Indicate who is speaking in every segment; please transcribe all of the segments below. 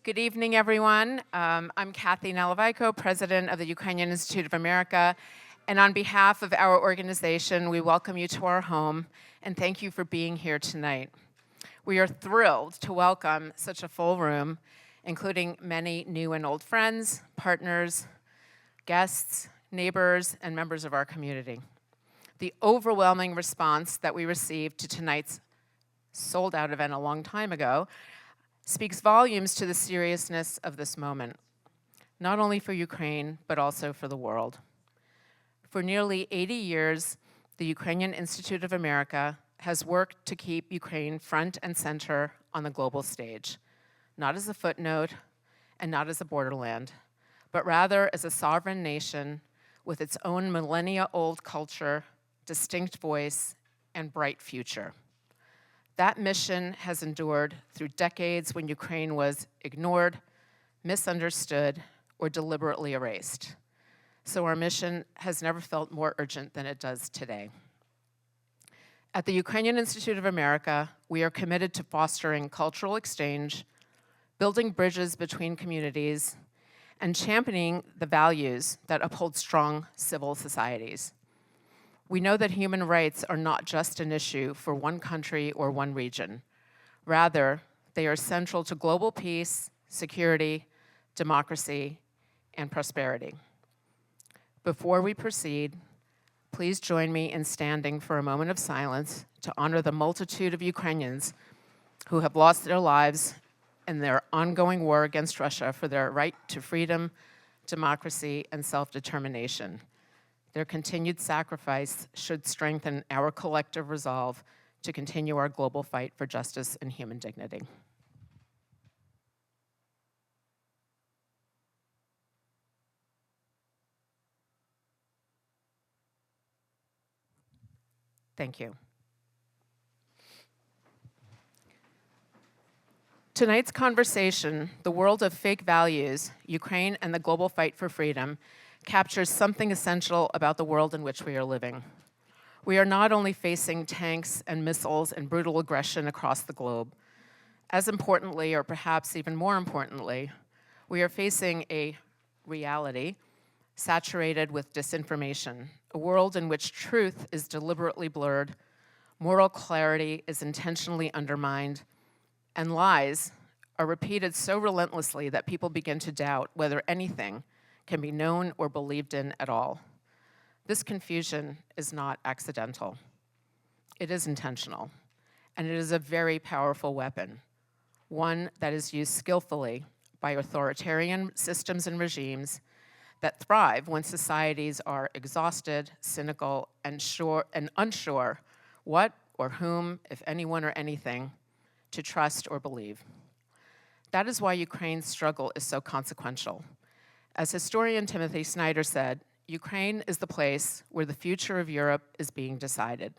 Speaker 1: Good evening, everyone. I'm Kathy Nalivaiko, President of the Ukrainian Institute of America, and on behalf of our organization, we welcome you to our home, and thank you for being here tonight. We are thrilled to welcome such a full room, including many new and old friends, partners, guests, neighbors, and members of our community. The overwhelming response that we received to tonight's sold-out event a long time ago speaks volumes to the seriousness of this moment, not only for Ukraine, but also for the world. For nearly 80 years, the Ukrainian Institute of America has worked to keep Ukraine front and center on the global stage, not as a footnote and not as a borderland, but rather as a sovereign nation with its own millennia-old culture, distinct voice, and bright future. That mission has endured through decades when Ukraine was ignored, misunderstood, or deliberately erased. So our mission has never felt more urgent than it does today. At the Ukrainian Institute of America, we are committed to fostering cultural exchange, building bridges between communities, and championing the values that uphold strong civil societies. We know that human rights are not just an issue for one country or one region. Rather, they are central to global peace, security, democracy, and prosperity. Before we proceed, please join me in standing for a moment of silence to honor the multitude of Ukrainians who have lost their lives in their ongoing war against Russia for their right to freedom, democracy, and self-determination. Their continued sacrifice should strengthen our collective resolve to continue our global fight for justice and human dignity. Thank you. Tonight's conversation, The World of Fake Values, Ukraine and the Global Fight for Freedom, captures something essential about the world in which we are living. We are not only facing tanks and missiles and brutal aggression across the globe. As importantly, or perhaps even more importantly, we are facing a reality saturated with disinformation, a world in which truth is deliberately blurred, moral clarity is intentionally undermined, and lies are repeated so relentlessly that people begin to doubt whether anything can be known or believed in at all. This confusion is not accidental. It is intentional, and it is a very powerful weapon, one that is used skillfully by authoritarian systems and regimes that thrive when societies are exhausted, cynical, and unsure what or whom, if anyone or anything, to trust or believe. That is why Ukraine's struggle is so consequential. As historian Timothy Snyder said, Ukraine is the place where the future of Europe is being decided.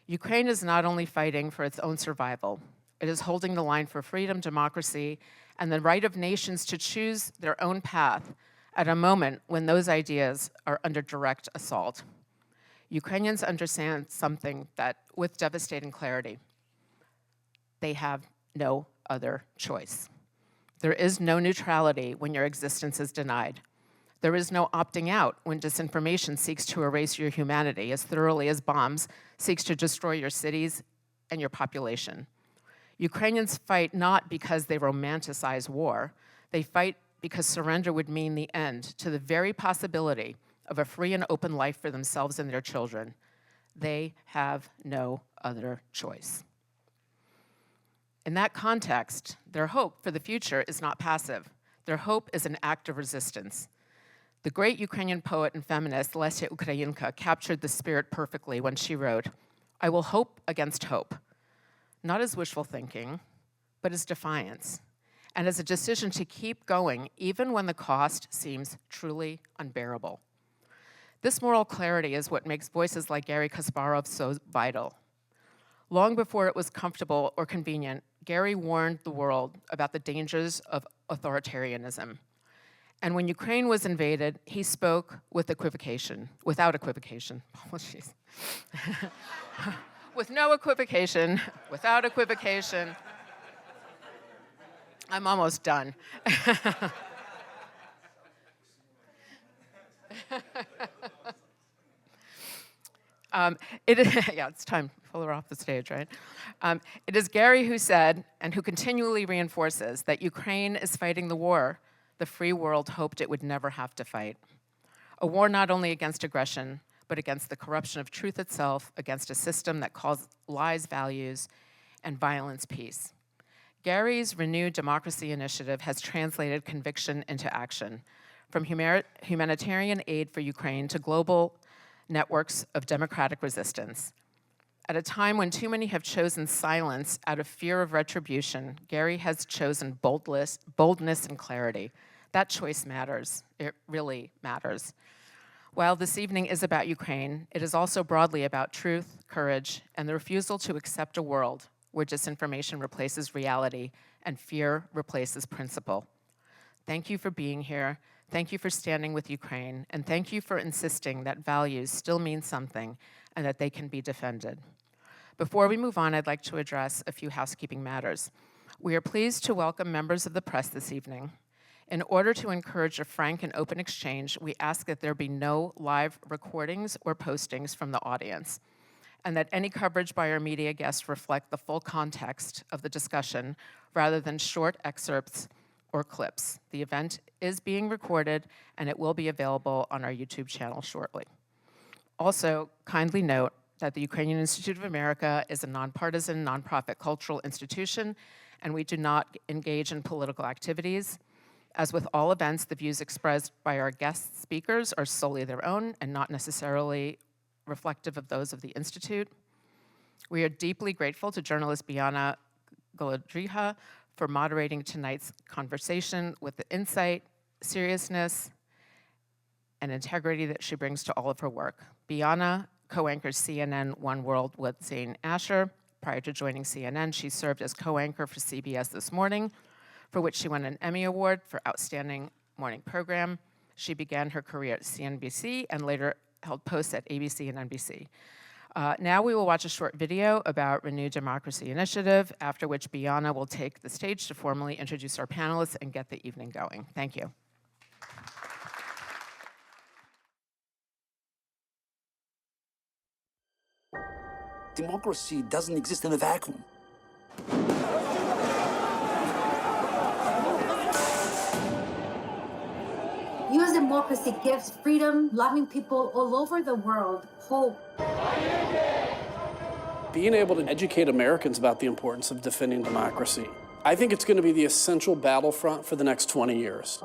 Speaker 1: Ukraine is not only fighting for its own survival, it is holding the line for freedom, democracy, and the right of nations to choose their own path at a moment when those ideas are under direct assault. Ukrainians understand something that, with devastating clarity, they have no other choice. There is no neutrality when your existence is denied. There is no opting out when disinformation seeks to erase your humanity as thoroughly as bombs seeks to destroy your cities and your population. Ukrainians fight not because they romanticize war. They fight because surrender would mean the end to the very possibility of a free and open life for themselves and their children. They have no other choice. In that context, their hope for the future is not passive. Their hope is an act of resistance. The great Ukrainian poet and feminist Lesya Ukrainka captured the spirit perfectly when she wrote, "I will hope against hope," not as wishful thinking, but as defiance, and as a decision to keep going even when the cost seems truly unbearable. This moral clarity is what makes voices like Garry Kasparov so vital. Long before it was comfortable or convenient, Garry warned the world about the dangers of authoritarianism. And when Ukraine was invaded, he spoke without equivocation. Oh, jeez. with no equivocation, without equivocation, I'm almost done. Yeah, it's time to pull her off the stage, right? It is Garry who said, and who continually reinforces, that Ukraine is fighting the war the free world hoped it would never have to fight. A war not only against aggression, but against the corruption of truth itself, against a system that calls lies values and violence peace. Garry's Renewed Democracy Initiative has translated conviction into action, from humanitarian aid for Ukraine to global networks of democratic resistance. At a time when too many have chosen silence out of fear of retribution, Garry has chosen boldness and clarity. That choice matters. It really matters. While this evening is about Ukraine, it is also broadly about truth, courage, and the refusal to accept a world where disinformation replaces reality and fear replaces principle. Thank you for being here. Thank you for standing with Ukraine, and thank you for insisting that values still mean something and that they can be defended. Before we move on, I'd like to address a few housekeeping matters. We are pleased to welcome members of the press this evening. In order to encourage a frank and open exchange, we ask that there be no live recordings or postings from the audience, and that any coverage by our media guests reflect the full context of the discussion rather than short excerpts or clips. The event is being recorded, and it will be available on our YouTube channel shortly. Also, kindly note that the Ukrainian Institute of America is a nonpartisan, nonprofit cultural institution, and we do not engage in political activities. As with all events, the views expressed by our guest speakers are solely their own and not necessarily reflective of those of the Institute. We are deeply grateful to journalist Bianna Golodryga for moderating tonight's conversation with the insight, seriousness, and integrity that she brings to all of her work. Bianna co-anchors CNN One World with Zane Asher. Prior to joining CNN, she served as co-anchor for CBS This Morning, for which she won an Emmy Award for Outstanding Morning Program. She began her career at CNBC and later held posts at ABC and NBC. Now we will watch a short video about Renewed Democracy Initiative, after which Bianna will take the stage to formally introduce our panelists and get the evening going. Thank you.
Speaker 2: Democracy doesn't exist in a vacuum.
Speaker 3: U.S. democracy gives freedom, loving people all over the world hope.
Speaker 4: Being able to educate Americans about the importance of defending democracy, I think it's going to be the essential battlefront for the next 20 years.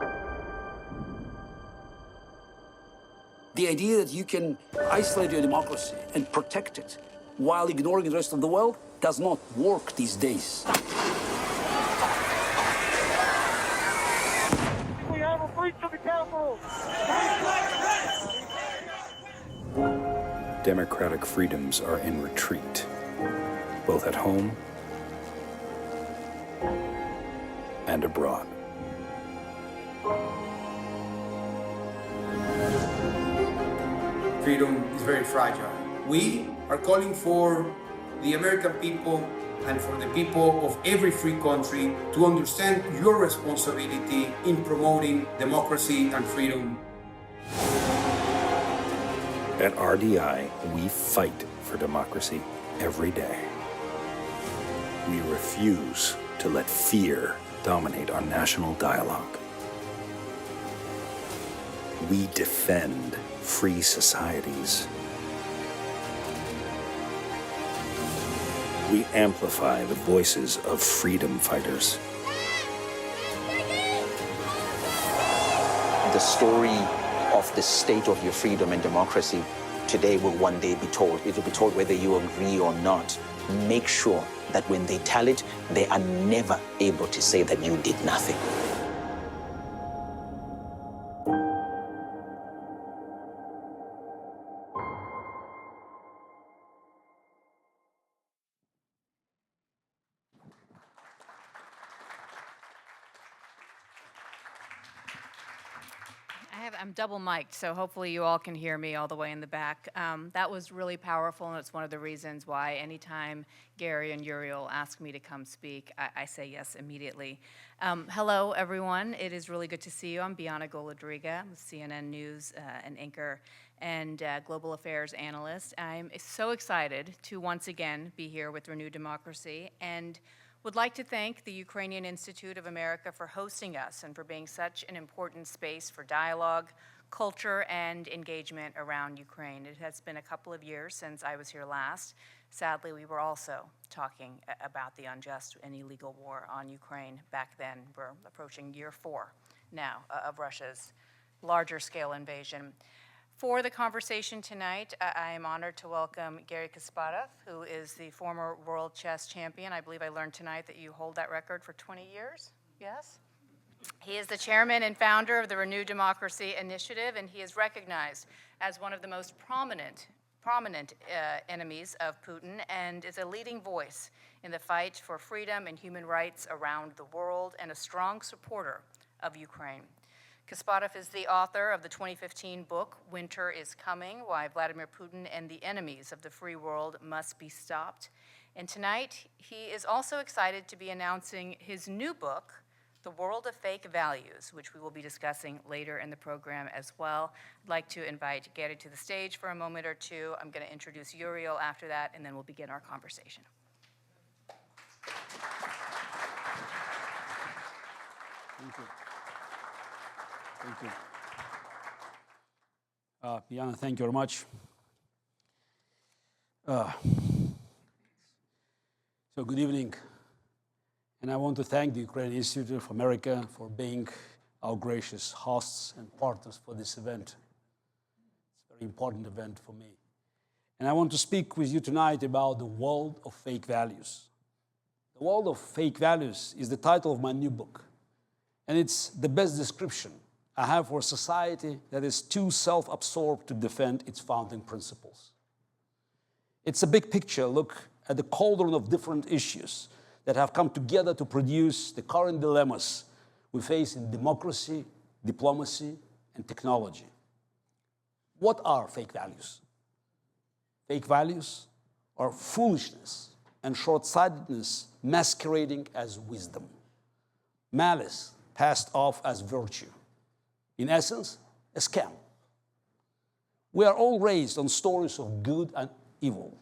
Speaker 2: The idea that you can isolate your democracy and protect it while ignoring the rest of the world does not work these days.
Speaker 5: We have a breach of the Capitol.
Speaker 6: Democratic freedoms are in retreat, both at home and abroad.
Speaker 7: Freedom is very fragile. We are calling for the American people and for the people of every free country to understand your responsibility in promoting democracy and freedom.
Speaker 6: At RDI, we fight for democracy every day. We refuse to let fear dominate our national dialogue. We defend free societies. We amplify the voices of freedom fighters.
Speaker 8: The story of the state of your freedom and democracy today will one day be told. It will be told whether you agree or not. Make sure that when they tell it, they are never able to say that you did nothing.
Speaker 9: I'm double mic'd, so hopefully you all can hear me all the way in the back. That was really powerful, and it's one of the reasons why anytime Garry and Uriel ask me to come speak, I say yes immediately. Hello, everyone. It is really good to see you. I'm Bianna Golodryga, I'm CNN News an anchor and global affairs analyst. I'm so excited to once again be here with Renew Democracy, and would like to thank the Ukrainian Institute of America for hosting us and for being such an important space for dialogue, culture, and engagement around Ukraine. It has been a couple of years since I was here last. Sadly, we were also talking about the unjust and illegal war on Ukraine back then. We're approaching year 4 now of Russia's larger scale invasion. For the conversation tonight, I am honored to welcome Garry Kasparov, who is the former world chess champion. I believe I learned tonight that you hold that record for 20 years, yes? He is the chairman and founder of the Renew Democracy Initiative, and he is recognized as one of the most prominent enemies of Putin and is a leading voice in the fight for freedom and human rights around the world and a strong supporter of Ukraine. Kasparov is the author of the 2015 book, Winter is Coming, Why Vladimir Putin and the Enemies of the Free World Must Be Stopped. And tonight, he is also excited to be announcing his new book, The World of Fake Values, which we will be discussing later in the program as well. I'd like to invite Garry to the stage for a moment or two. I'm going to introduce Uriel after that, and then we'll begin our conversation.
Speaker 10: Thank you. Thank you. Bianna, thank you very much. So good evening. And I want to thank the Ukrainian Institute of America for being our gracious hosts and partners for this event. It's a very important event for me. And I want to speak with you tonight about the world of fake values. The world of fake values is the title of my new book. And it's the best description I have for a society that is too self-absorbed to defend its founding principles. It's a big picture look at the cauldron of different issues that have come together to produce the current dilemmas we face in democracy, diplomacy, and technology. What are fake values? Fake values are foolishness and short-sightedness masquerading as wisdom. Malice passed off as virtue. In essence, a scam. We are all raised on stories of good and evil.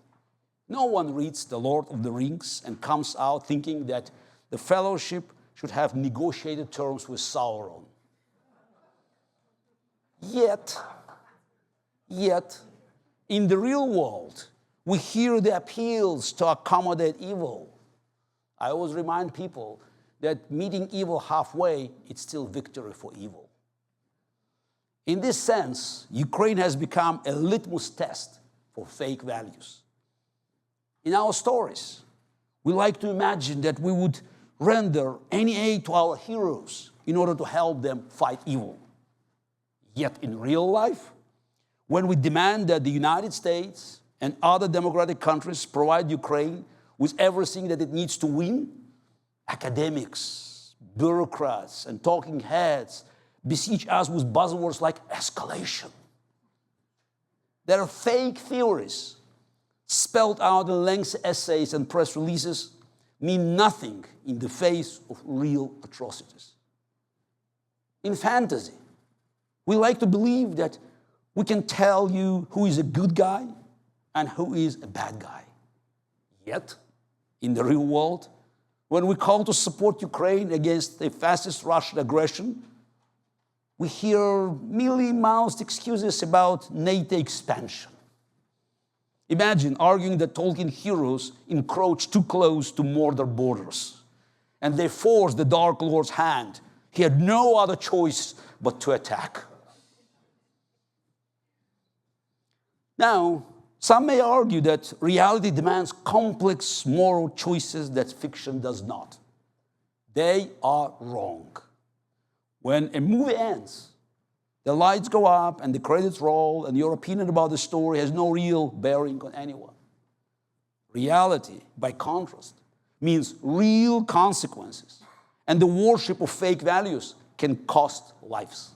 Speaker 10: No one reads The Lord of the Rings and comes out thinking that the Fellowship should have negotiated terms with Sauron. Yet, in the real world, we hear the appeals to accommodate evil. I always remind people that meeting evil halfway, it's still victory for evil. In this sense, Ukraine has become a litmus test for fake values. In our stories, we like to imagine that we would render any aid to our heroes in order to help them fight evil. Yet in real life, when we demand that the United States and other democratic countries provide Ukraine with everything that it needs to win, academics, bureaucrats, and talking heads besiege us with buzzwords like escalation. There are fake theories spelled out in lengthy essays and press releases mean nothing in the face of real atrocities. In fantasy, we like to believe that we can tell you who is a good guy and who is a bad guy. Yet, in the real world, when we call to support Ukraine against the fascist Russian aggression, we hear mealy-mouthed excuses about NATO expansion. Imagine arguing that Tolkien heroes encroached too close to Mordor borders, and they forced the Dark Lord's hand. He had no other choice but to attack. Now, some may argue that reality demands complex moral choices that fiction does not. They are wrong. When a movie ends, the lights go up and the credits roll, and your opinion about the story has no real bearing on anyone. Reality, by contrast, means real consequences, and the worship of fake values can cost lives.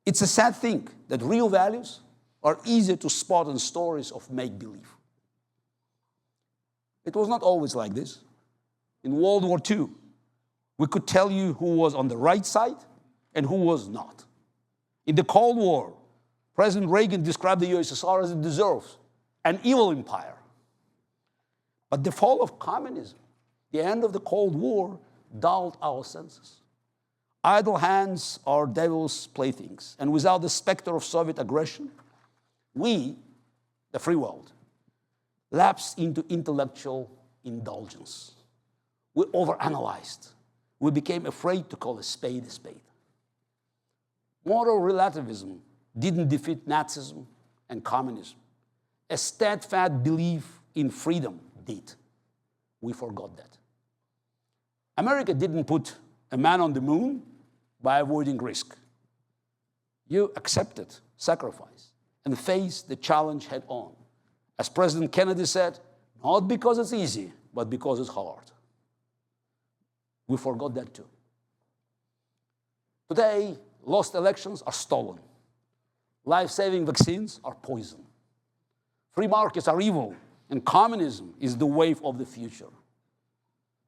Speaker 10: It's a sad thing that real values are easier to spot in stories of make-believe. It was not always like this. In World War II, we could tell you who was on the right side and who was not. In the Cold War, President Reagan described the USSR as it deserves, an evil empire. But the fall of communism, the end of the Cold War, dulled our senses. Idle hands are devil's playthings, and without the specter of Soviet aggression, we, the free world, lapsed into intellectual indulgence. We overanalyzed. We became afraid to call a spade a spade. Moral relativism didn't defeat Nazism and communism. A steadfast belief in freedom did. We forgot that. America didn't put a man on the moon by avoiding risk. You accepted sacrifice and faced the challenge head on. As President Kennedy said, not because it's easy, but because it's hard. We forgot that too. Today, lost elections are stolen. Life-saving vaccines are poison. Free markets are evil, and communism is the wave of the future.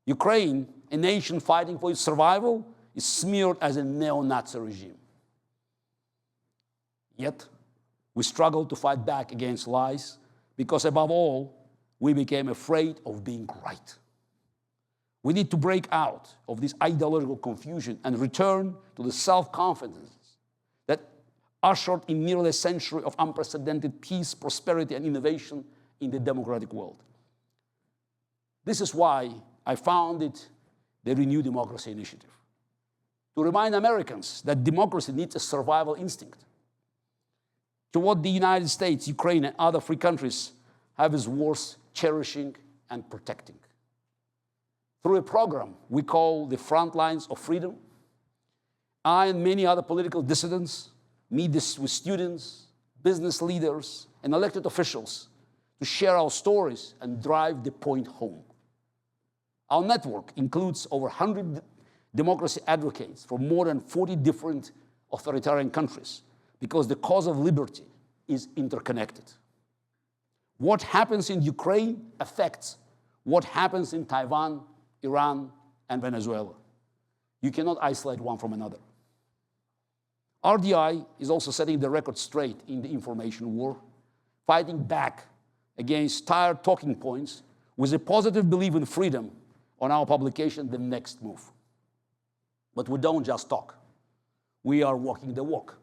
Speaker 10: Ukraine, a nation fighting for its survival, is smeared as a neo-Nazi regime. Yet, we struggle to fight back against lies because, above all, we became afraid of being right. We need to break out of this ideological confusion and return to the self-confidence that ushered in nearly a century of unprecedented peace, prosperity, and innovation in the democratic world. This is why I founded the Renew Democracy Initiative, to remind Americans that democracy needs a survival instinct. To what the United States, Ukraine, and other free countries have is worth cherishing and protecting. Through a program we call the Front Lines of Freedom, I and many other political dissidents meet with students, business leaders, and elected officials to share our stories and drive the point home. Our network includes over 100 democracy advocates from more than 40 different authoritarian countries because the cause of liberty is interconnected. What happens in Ukraine affects what happens in Taiwan, Iran, and Venezuela. You cannot isolate one from another. RDI is also setting the record straight in the information war, fighting back against tired talking points with a positive belief in freedom on our publication, The Next Move. But we don't just talk. We are walking the walk.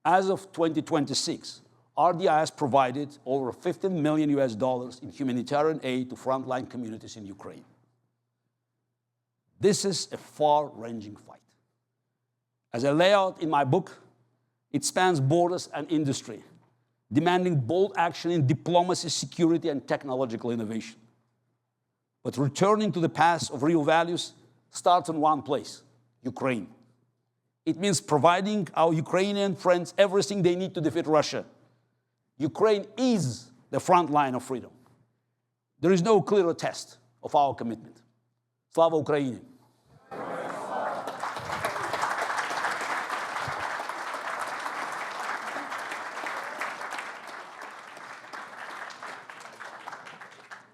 Speaker 10: As of 2026, RDI has provided over $15 million in humanitarian aid to frontline communities in Ukraine. This is a far-ranging fight. As I lay out in my book, it spans borders and industry, demanding bold action in diplomacy, security, and technological innovation. But returning to the path of real values starts in one place, Ukraine. It means providing our Ukrainian friends everything they need to defeat Russia. Ukraine is the front line of freedom. There is no clearer test of our commitment. Slava Ukraini!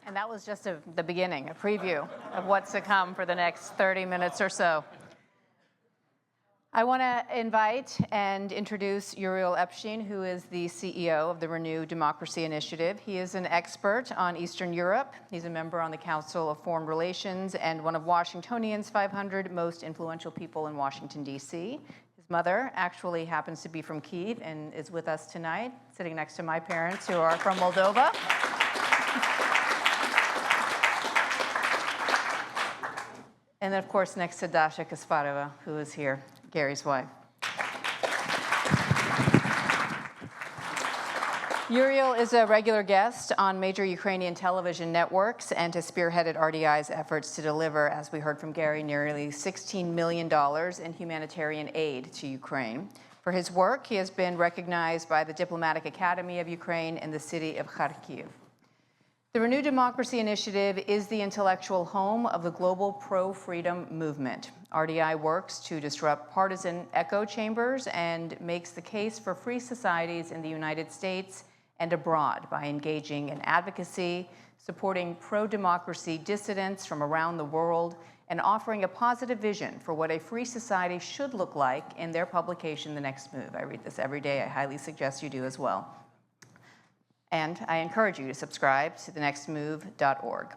Speaker 9: And that was just the beginning, a preview of what's to come for the next 30 minutes or so. I want to invite and introduce Uriel Epshtein, who is the CEO of the Renew Democracy Initiative. He is an expert on Eastern Europe. He's a member on the Council of Foreign Relations and one of Washingtonians' 500 most influential people in Washington, D.C. His mother actually happens to be from Kyiv and is with us tonight, sitting next to my parents, who are from Moldova. And then, of course, next to Dasha Kasparova, who is here, Gary's wife. Uriel is a regular guest on major Ukrainian television networks and has spearheaded RDI's efforts to deliver, as we heard from Gary, nearly $16 million in humanitarian aid to Ukraine. For his work, he has been recognized by the Diplomatic Academy of Ukraine and the city of Kharkiv. The Renew Democracy Initiative is the intellectual home of the global pro-freedom movement. RDI works to disrupt partisan echo chambers and makes the case for free societies in the United States and abroad by engaging in advocacy, supporting pro-democracy dissidents from around the world, and offering a positive vision for what a free society should look like in their publication, The Next Move. I read this every day. I highly suggest you do as well. And I encourage you to subscribe to thenextmove.org.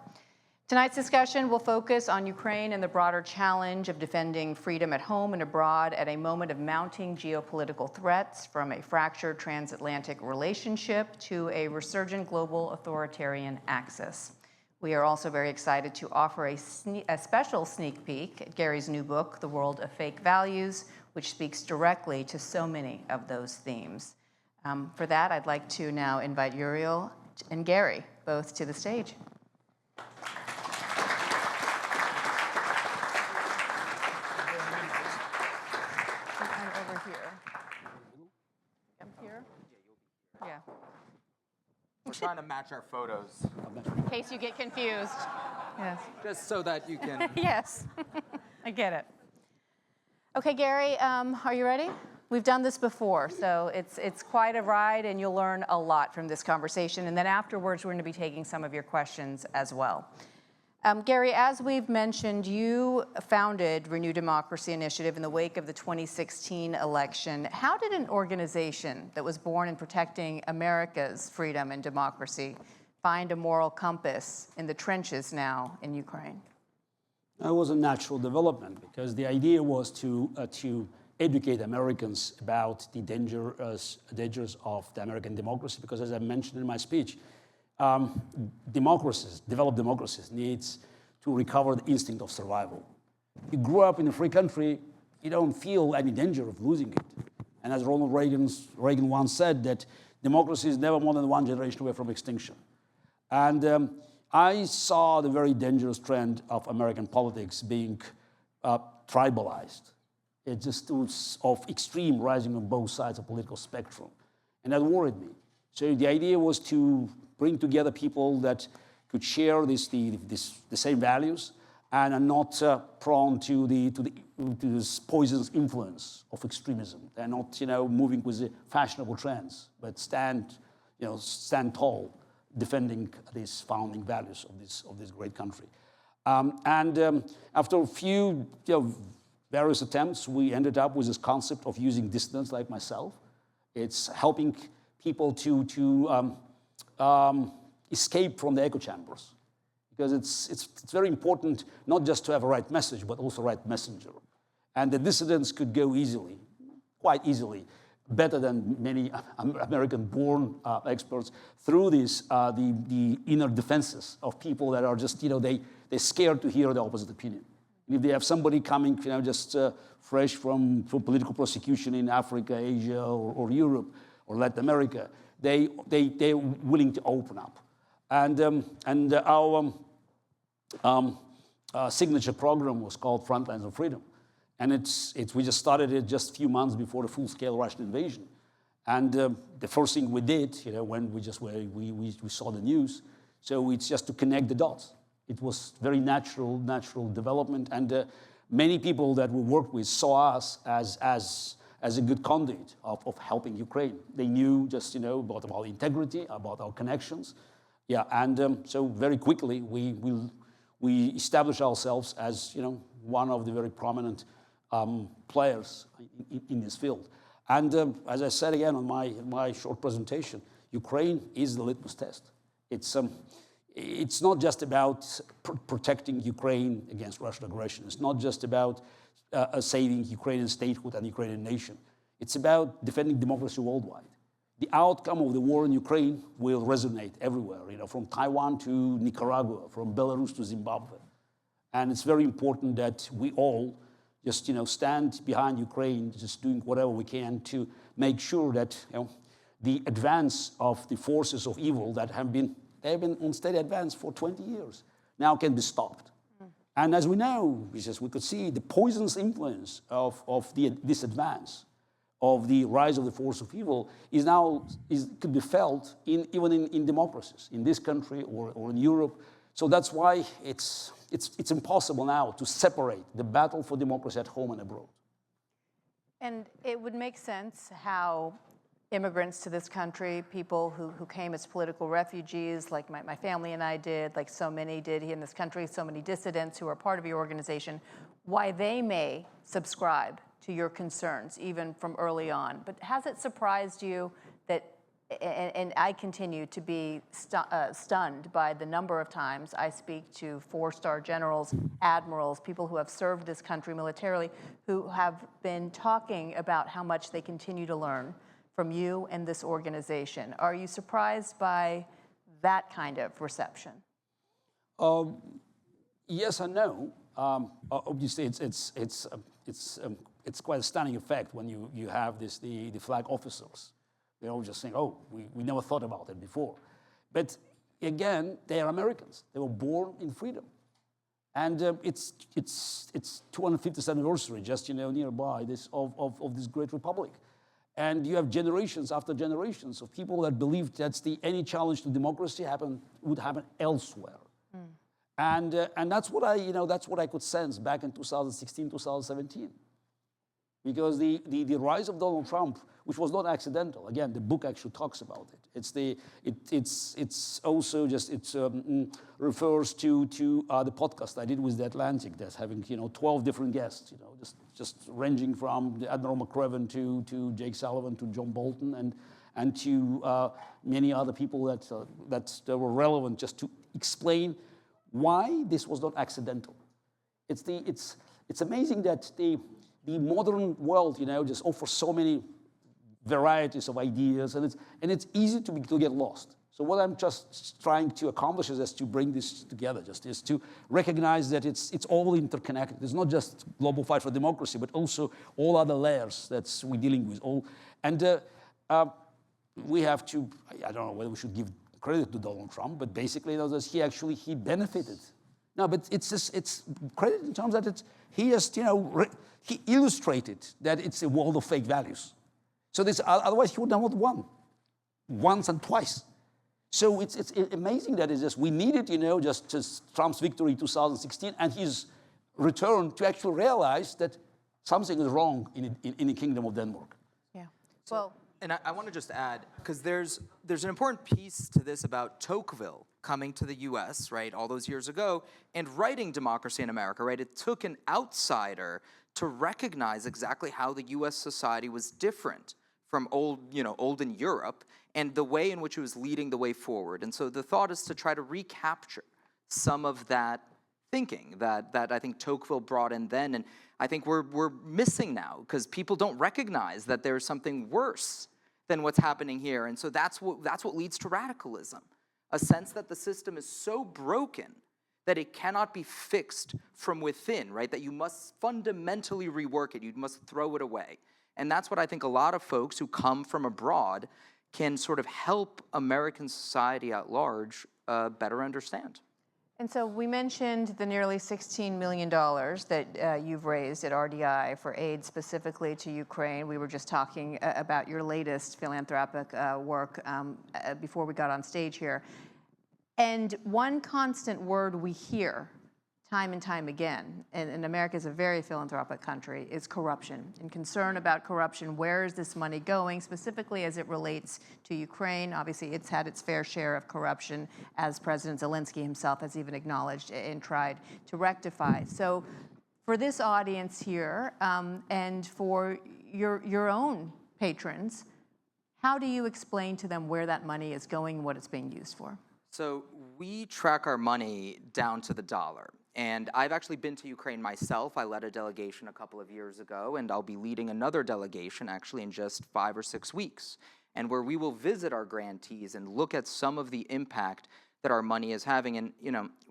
Speaker 9: Tonight's discussion will focus on Ukraine and the broader challenge of defending freedom at home and abroad at a moment of mounting geopolitical threats, from a fractured transatlantic relationship to a resurgent global authoritarian axis. We are also very excited to offer a special sneak peek at Garry's new book, The World of Fake Values, which speaks directly to so many of those themes. For that, I'd like to now invite Uriel and Garry both to the stage. I'm over here. I'm here? Yeah.
Speaker 11: We're trying to match our photos.
Speaker 9: In case you get confused. Yes.
Speaker 11: Just so that you can...
Speaker 9: Yes. I get it. Okay, Garry, are you ready? We've done this before, so it's quite a ride, and you'll learn a lot from this conversation. And then afterwards, we're going to be taking some of your questions as well. Garry, as we've mentioned, you founded Renew Democracy Initiative in the wake of the 2016 election. How did an organization that was born in protecting America's freedom and democracy find a moral compass in the trenches now in Ukraine?
Speaker 10: It was a natural development, because the idea was to educate Americans about the dangers of the American democracy, because as I mentioned in my speech, developed democracies needs to recover the instinct of survival. You grew up in a free country, you don't feel any danger of losing it. And as Ronald Reagan once said, that democracy is never more than one generation away from extinction. And I saw the very dangerous trend of American politics being tribalized. It just was of extreme rising on both sides of the political spectrum. And that worried me. So the idea was to bring together people that could share the same values and are not prone to this poisonous influence of extremism. They're not, moving with the fashionable trends, but stand tall, defending these founding values of this great country. After a few, various attempts, we ended up with this concept of using dissidents like myself. It's helping people to escape from the echo chambers, because it's very important not just to have a right message, but also a right messenger. And the dissidents could go easily, quite easily, better than many American-born experts, through these the inner defenses of people that are just, they're scared to hear the opposite opinion. And if they have somebody coming, just fresh from political persecution in Africa, Asia, or Europe, or Latin America, they're willing to open up. And our signature program was called Frontlines of Freedom. And we just started it just a few months before the full-scale Russian invasion. And the first thing we did, when we saw the news, so it's just to connect the dots. It was very natural development, and many people that we worked with saw us as a good conduit of helping Ukraine. They knew just about our integrity, about our connections, and so very quickly we established ourselves as one of the very prominent players in this field. And as I said again on my short presentation, Ukraine is the litmus test. It's not just about protecting Ukraine against Russian aggression. It's not just about saving Ukrainian statehood and Ukrainian nation. It's about defending democracy worldwide. The outcome of the war in Ukraine will resonate everywhere, from Taiwan to Nicaragua, from Belarus to Zimbabwe. And it's very important that we all just, stand behind Ukraine, just doing whatever we can to make sure that, the advance of the forces of evil that they've been on steady advance for 20 years, now can be stopped. And as we know, we could see the poisonous influence of this advance of the rise of the force of evil could be felt even in democracies, in this country or in Europe. So that's why it's impossible now to separate the battle for democracy at home and abroad.
Speaker 12: And it would make sense how immigrants to this country, people who came as political refugees, like my family and I did, like so many did here in this country, so many dissidents who are part of your organization, why they may subscribe to your concerns, even from early on. But has it surprised you that, and I continue to be stunned by the number of times I speak to four-star generals, admirals, people who have served this country militarily, who have been talking about how much they continue to learn from you and this organization. Are you surprised by that kind of reception?
Speaker 10: Yes and no. Obviously, it's quite a stunning effect when you have the flag officers. They're all just saying, oh, we never thought about it before. But again, they are Americans. They were born in freedom. And it's 250th anniversary just nearby of this great republic. And you have generations after generations of people that believed that any challenge to democracy would happen elsewhere. And that's what I could sense back in 2016, 2017. Because the rise of Donald Trump, which was not accidental, again, the book actually talks about it. It's also just refers to the podcast I did with The Atlantic, that's having 12 different guests, just ranging from the Admiral McCraven to Jake Sullivan to John Bolton and to many other people that were relevant just to explain why this was not accidental. It's amazing that the modern world, just offers so many varieties of ideas, and it's easy to get lost. So what I'm just trying to accomplish is to bring this together, is to recognize that it's all interconnected. It's not just global fight for democracy, but also all other layers that we're dealing with. We have to, I don't know whether we should give credit to Donald Trump, but basically he benefited. No, but it's credit in terms that he illustrated that it's a world of fake values. So otherwise he would not have won once and twice. So it's amazing that we needed, just Trump's victory in 2016 and his return to actually realize that something is wrong in the Kingdom of Denmark.
Speaker 12: Yeah. Well.
Speaker 11: And I want to just add, because there's an important piece to this about Tocqueville coming to the U.S., right, all those years ago, and writing Democracy in America, right? It took an outsider to recognize exactly how the U.S. society was different from olden Europe, and the way in which it was leading the way forward. And so the thought is to try to recapture some of that thinking that I think Tocqueville brought in then, and I think we're missing now, because people don't recognize that there's something worse than what's happening here. And so that's what leads to radicalism, a sense that the system is so broken that it cannot be fixed from within, right? That you must fundamentally rework it, you must throw it away. And that's what I think a lot of folks who come from abroad can sort of help American society at large better understand.
Speaker 12: And so we mentioned the nearly $16 million that you've raised at RDI for aid specifically to Ukraine. We were just talking about your latest philanthropic work before we got on stage here. And one constant word we hear time and time again, and America is a very philanthropic country, is corruption and concern about corruption. Where is this money going, specifically as it relates to Ukraine? Obviously, it's had its fair share of corruption, as President Zelensky himself has even acknowledged and tried to rectify. So for this audience here, and for your own patrons, how do you explain to them where that money is going and what it's being used for?
Speaker 11: So we track our money down to the dollar. And I've actually been to Ukraine myself. I led a delegation a couple of years ago, and I'll be leading another delegation actually in just 5 or 6 weeks, and where we will visit our grantees and look at some of the impact that our money is having. And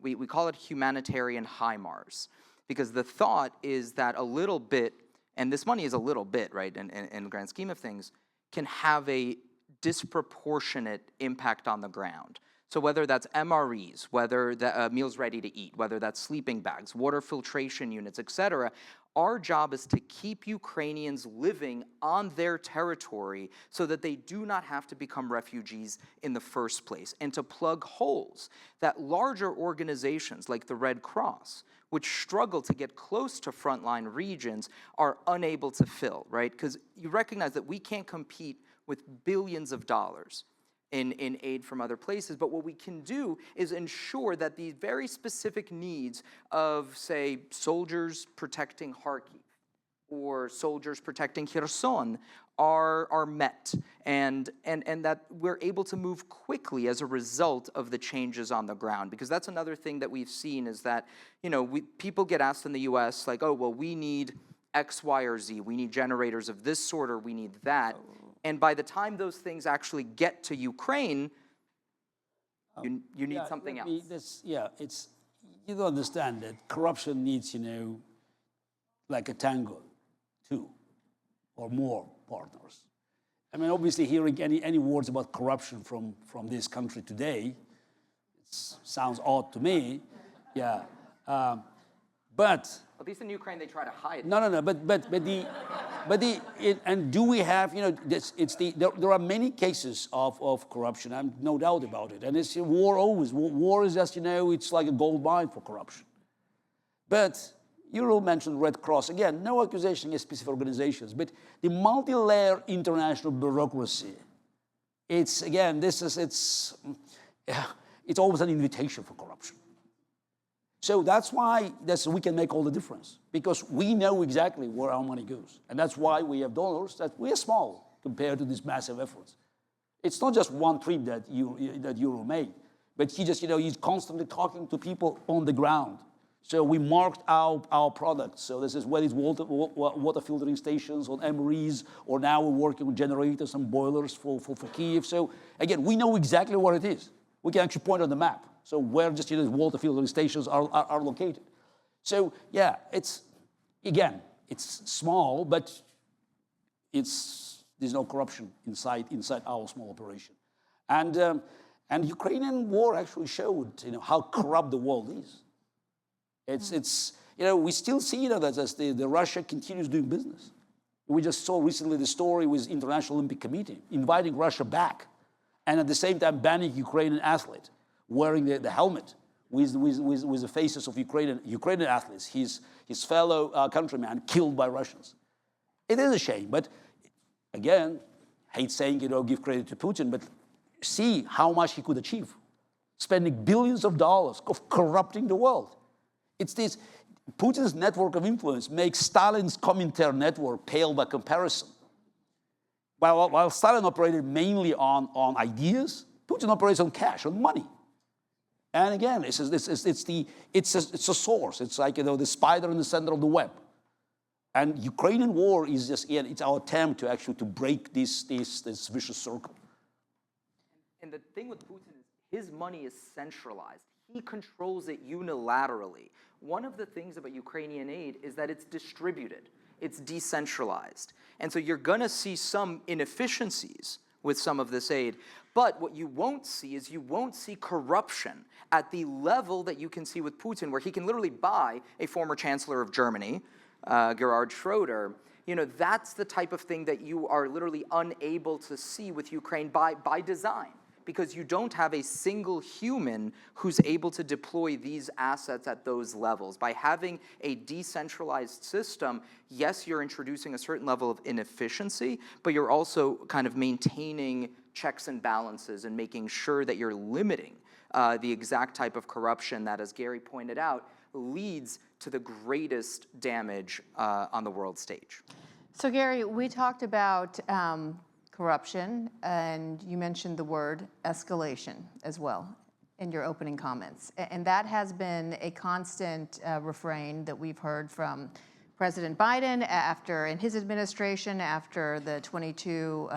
Speaker 11: we call it humanitarian HIMARS, because the thought is that a little bit, and this money is a little bit, right, in the grand scheme of things, can have a disproportionate impact on the ground. So whether that's MREs, whether the meals ready to eat, whether that's sleeping bags, water filtration units, et cetera, Our job is to keep Ukrainians living on their territory so that they do not have to become refugees in the first place, and to plug holes that larger organizations like the Red Cross, which struggle to get close to frontline regions, are unable to fill, right? Because you recognize that we can't compete with billions of dollars in aid from other places, but what we can do is ensure that the very specific needs of, say, soldiers protecting Kharkiv or soldiers protecting Kherson are met, and that we're able to move quickly as a result of the changes on the ground. Because that's another thing that we've seen is that, people get asked in the US, like, oh, well, we need X, Y, or Z. We need generators of this sort, or we need that. And by the time those things actually get to Ukraine, you need something else.
Speaker 10: You don't understand that corruption needs, like a tango, two or more partners. I mean, obviously, hearing any words about corruption from this country today, it sounds odd to me. Yeah, but.
Speaker 11: At least in Ukraine, they try to hide it.
Speaker 10: No. And do we have, there are many cases of corruption. I'm no doubt about it. And it's war always. War is just, it's like a gold mine for corruption. But Uriel mentioned Red Cross. Again, no accusation against specific organizations, but the multi-layer international bureaucracy, it's always an invitation for corruption. So that's why we can make all the difference, because we know exactly where our money goes. And that's why we have donors that we are small compared to these massive efforts. It's not just one trip that Uriel made, but he's constantly talking to people on the ground. So we marked our products. So this is whether it's water filtering stations on MREs, or now we're working with generators and boilers for Kyiv. So again, we know exactly where it is. We can actually point on the map. So where water filtering stations are located. So yeah, it's small, but there's no corruption inside our small operation. And Ukrainian war actually showed how corrupt the world is. We still see that as the Russia continues doing business. We just saw recently the story with International Olympic Committee inviting Russia back, and at the same time banning Ukrainian athletes wearing the helmet with the faces of Ukrainian athletes, his fellow countrymen killed by Russians. It is a shame, but again, hate saying, give credit to Putin, but see how much he could achieve, spending billions of dollars of corrupting the world. It's this, Putin's network of influence makes Stalin's Comintern network pale by comparison. While Stalin operated mainly on ideas, Putin operates on cash, on money. And again, it's a source. It's like the spider in the center of the web. And Ukrainian war is it's our attempt to break this vicious circle.
Speaker 11: And the thing with Putin is his money is centralized. He controls it unilaterally. One of the things about Ukrainian aid is that it's distributed. It's decentralized. And so you're going to see some inefficiencies with some of this aid. But what you won't see is corruption at the level that you can see with Putin, where he can literally buy a former chancellor of Germany, Gerhard Schroeder. That's the type of thing that you are literally unable to see with Ukraine by design, because you don't have a single human who's able to deploy these assets at those levels. By having a decentralized system, yes, you're introducing a certain level of inefficiency, but you're also kind of maintaining checks and balances and making sure that you're limiting the exact type of corruption that, as Garry pointed out, leads to the greatest damage on the world stage.
Speaker 12: So Garry, we talked about corruption, and you mentioned the word escalation as well in your opening comments. And that has been a constant refrain that we've heard from President Biden in his administration after the 22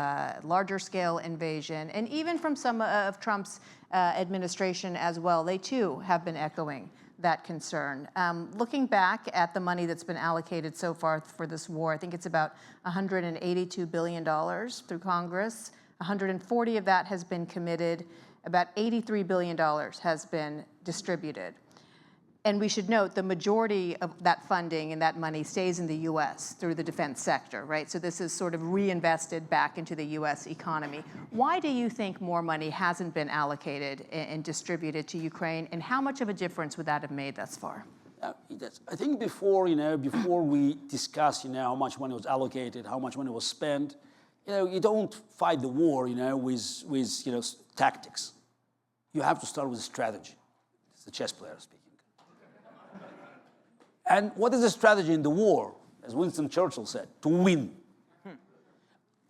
Speaker 12: larger scale invasion, and even from some of Trump's administration as well. They too have been echoing that concern. Looking back at the money that's been allocated so far for this war, I think it's about $182 billion through Congress. 140 of that has been committed. About $83 billion has been distributed. And we should note the majority of that funding and that money stays in the U.S. through the defense sector, right? So this is sort of reinvested back into the U.S. economy. Why do you think more money hasn't been allocated and distributed to Ukraine, and how much of a difference would that have made thus far?
Speaker 10: I think before, before we discuss, how much money was allocated, how much money was spent, you don't fight the war, with tactics. You have to start with strategy. It's the chess player speaking. And what is the strategy in the war? As Winston Churchill said, to win.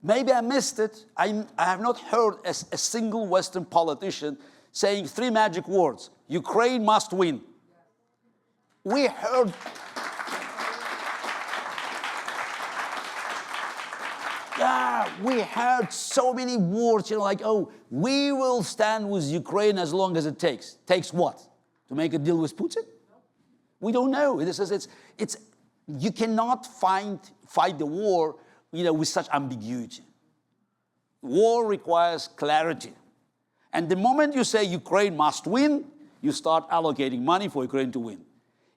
Speaker 10: Maybe I missed it. I have not heard a single Western politician saying 3 magic words: Ukraine must win. We heard we heard so many words, like, oh, we will stand with Ukraine as long as it takes. Takes what? To make a deal with Putin? We don't know. You cannot fight the war, with such ambiguity. War requires clarity. And the moment you say Ukraine must win, you start allocating money for Ukraine to win.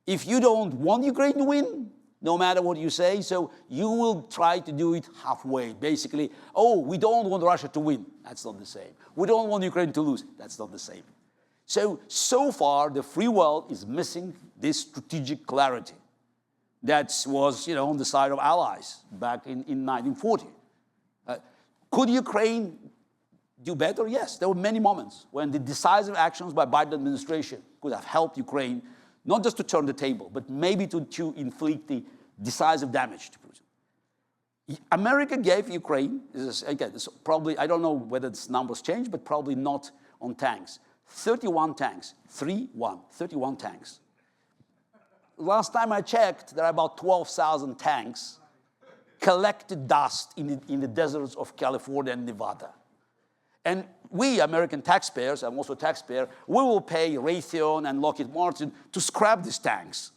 Speaker 10: If you don't want Ukraine to win, no matter what you say, so you will try to do it halfway. Basically, oh, we don't want Russia to win. That's not the same. We don't want Ukraine to lose. That's not the same. So far, the free world is missing this strategic clarity that was, on the side of allies back in 1940. Could Ukraine do better? Yes, there were many moments when the decisive actions by Biden administration could have helped Ukraine, not just to turn the table, but maybe to inflict the decisive damage to Putin. America gave Ukraine, this is probably, I don't know whether this numbers change, but probably not on tanks. 31 tanks, 31 tanks. Last time I checked, there are about 12,000 tanks collected dust in the deserts of California and Nevada. And we, American taxpayers, I'm also a taxpayer, we will pay Raytheon and Lockheed Martin to scrap these tanks,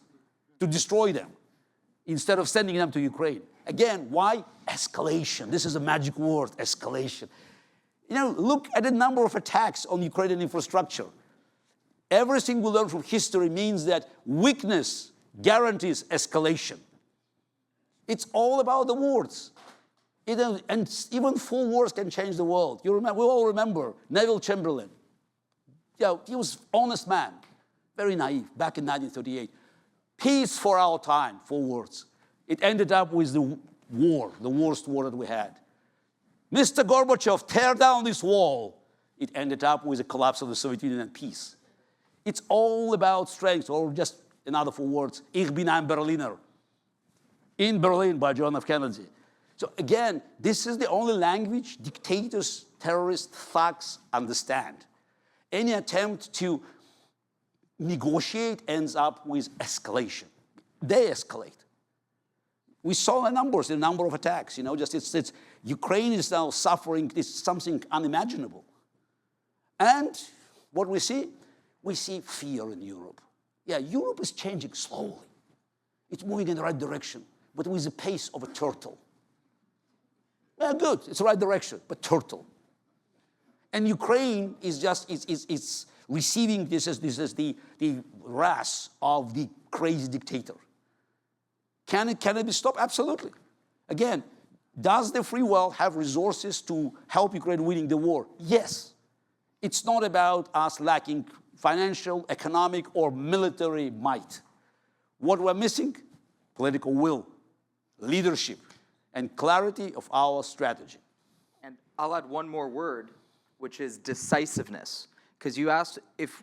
Speaker 10: to destroy them, instead of sending them to Ukraine. Again, why? Escalation. This is a magic word, escalation. Look at the number of attacks on Ukrainian infrastructure. Everything we learn from history means that weakness guarantees escalation. It's all about the words. And even full wars can change the world. We all remember Neville Chamberlain. He was an honest man, very naive, back in 1938. Peace for our time, 4 words. It ended up with the war, the worst war that we had. Mr. Gorbachev, tear down this wall. It ended up with the collapse of the Soviet Union and peace. It's all about strength, or just another 4 words, Ich bin ein Berliner. In Berlin by John F. Kennedy. So again, this is the only language dictators, terrorists, thugs understand. Any attempt to negotiate ends up with escalation. They escalate. We saw the numbers, the number of attacks. Ukraine is now suffering. It's something unimaginable. And what we see fear in Europe. Europe is changing slowly. It's moving in the right direction, but with the pace of a turtle. Good, it's the right direction, but turtle. And Ukraine is just it's receiving this is the wrath of the crazy dictator. Can it be stopped? Absolutely. Again, does the free world have resources to help Ukraine winning the war? Yes. It's not about us lacking financial, economic, or military might. What we're missing? Political will, leadership, and clarity of our strategy.
Speaker 11: And I'll add one more word, which is decisiveness. Because you asked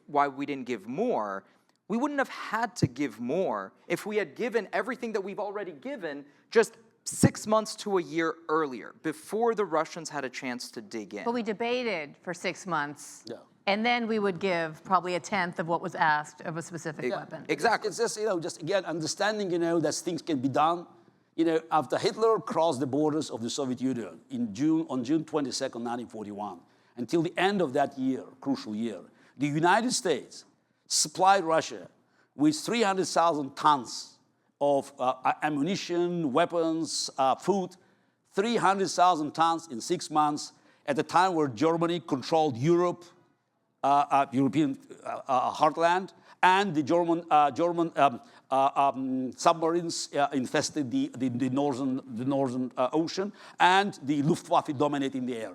Speaker 11: why we didn't give more. We wouldn't have had to give more if we had given everything that we've already given just 6 months to a year earlier, before the Russians had a chance to dig in.
Speaker 12: But we debated for 6 months. Yeah. And then we would give probably a tenth of what was asked of a specific weapon.
Speaker 11: Exactly.
Speaker 10: It's just again, understanding, that things can be done. After Hitler crossed the borders of the Soviet Union on June 22nd, 1941, until the end of that year, crucial year, the United States supplied Russia with 300,000 tons of ammunition, weapons, food, 300,000 tons in 6 months, at a time where Germany controlled Europe, European heartland, and the German submarines infested the northern ocean, and the Luftwaffe dominating the air.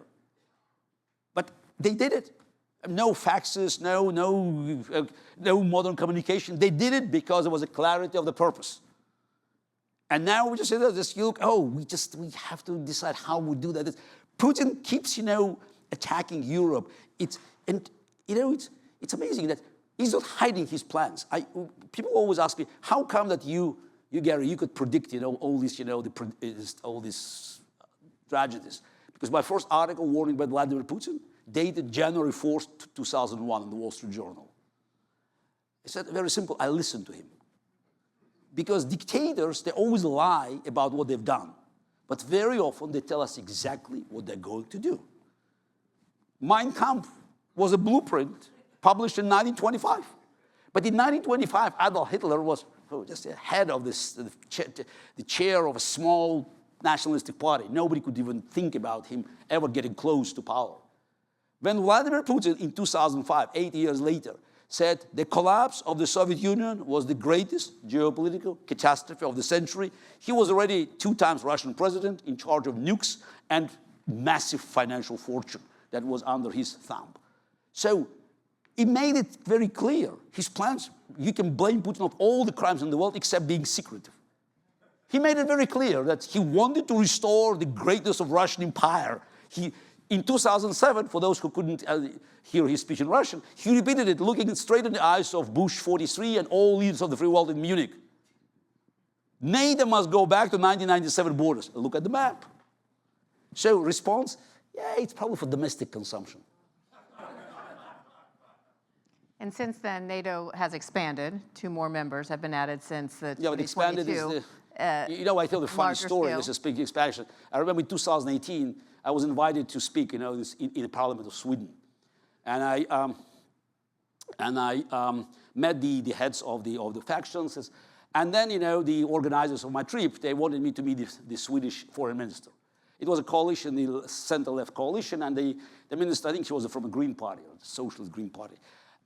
Speaker 10: But they did it. No faxes, no modern communication. They did it because there was a clarity of the purpose. And now we just say, look, we have to decide how we do that. Putin keeps, attacking Europe. It's amazing that he's not hiding his plans. People always ask me, how come that you Garry, you could predict, all these, all these tragedies? Because my first article warning about Vladimir Putin dated January 4th, 2001 in the Wall Street Journal. I said, very simple, I listened to him. Because dictators, they always lie about what they've done. But very often they tell us exactly what they're going to do. Mein Kampf was a blueprint published in 1925. But in 1925, Adolf Hitler was just the head of the chair of a small nationalistic party. Nobody could even think about him ever getting close to power. When Vladimir Putin in 2005, 8 years later, said the collapse of the Soviet Union was the greatest geopolitical catastrophe of the century, he was already 2 times Russian president, in charge of nukes and massive financial fortune that was under his thumb. So he made it very clear, his plans, you can blame Putin of all the crimes in the world except being secretive. He made it very clear that he wanted to restore the greatness of Russian empire. In 2007, for those who couldn't hear his speech in Russian, he repeated it, looking straight in the eyes of Bush 43 and all leaders of the free world in Munich. NATO must go back to 1997 borders. Look at the map. So response, yeah, it's probably for domestic consumption.
Speaker 12: And since then, NATO has expanded. 2 more members have been added since the 2022.
Speaker 10: Yeah, but expanded is I tell the funny story.
Speaker 12: Scale.
Speaker 10: This is big expansion. I remember in 2018, I was invited to speak, in the Parliament of Sweden, and I met the heads of the factions, and then the organizers of my trip, they wanted me to meet the Swedish foreign minister. It was a coalition, the center-left coalition, and the minister, I think she was from a Green Party, or the Socialist Green Party,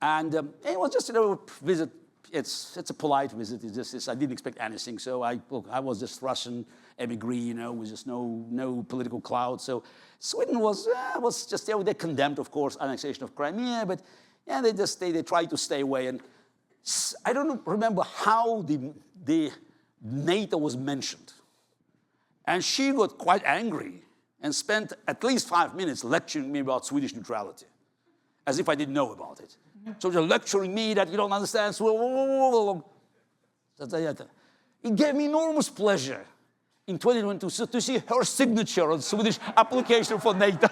Speaker 10: and it was just a visit. It's a polite visit. It's just I didn't expect anything. So I was just Russian emigre, with just no political clout. So Sweden was just they condemned, of course, annexation of Crimea, but yeah, they tried to stay away. And I don't remember how the NATO was mentioned, and she got quite angry and spent at least 5 minutes lecturing me about Swedish neutrality, as if I didn't know about it. So you're lecturing me that you don't understand. It gave me enormous pleasure in 2022 to see her signature on Swedish application for NATO.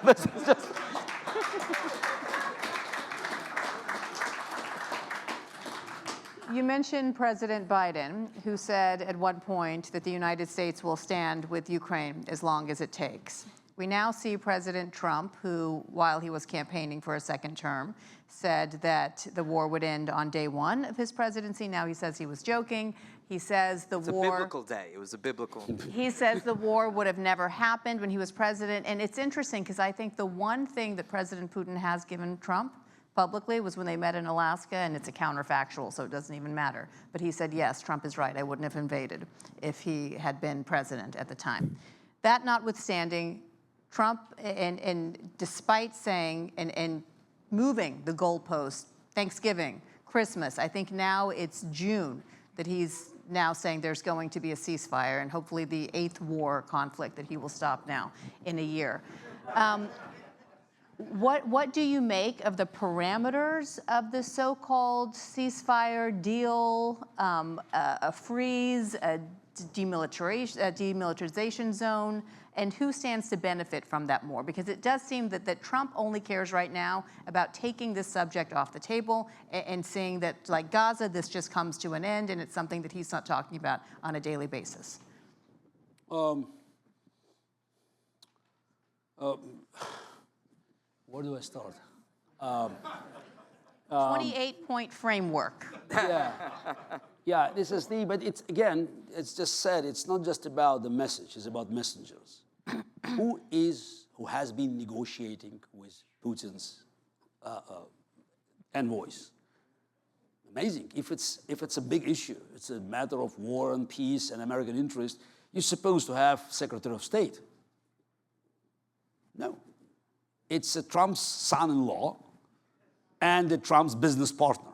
Speaker 12: You mentioned President Biden, who said at one point that the United States will stand with Ukraine as long as it takes. We now see President Trump, who, while he was campaigning for a second term, said that the war would end on day 1 of his presidency. Now he says he was joking. He says the war...
Speaker 11: It's a biblical day. It was a biblical...
Speaker 12: He says the war would have never happened when he was president. And it's interesting because I think the one thing that President Putin has given Trump publicly was when they met in Alaska, and it's a counterfactual, so it doesn't even matter. But he said, yes, Trump is right. I wouldn't have invaded if he had been president at the time. That notwithstanding, Trump, and despite saying and moving the goalpost, Thanksgiving, Christmas, I think now it's June that he's now saying there's going to be a ceasefire, and hopefully the 8th war conflict that he will stop now in a year. What do you make of the parameters of the so-called ceasefire deal, a freeze, a demilitarization zone, and who stands to benefit from that more? Because it does seem that Trump only cares right now about taking this subject off the table and saying that, like Gaza, this just comes to an end, and it's something that he's not talking about on a daily basis.
Speaker 10: Where do I start?
Speaker 12: 28-point framework.
Speaker 10: Yeah, this is but it's just said, it's not just about the message, it's about messengers. Who has been negotiating with Putin's envoys? amazing. If it's a big issue, it's a matter of war and peace and American interest, you're supposed to have Secretary of State. No. It's Trump's son-in-law and Trump's business partner.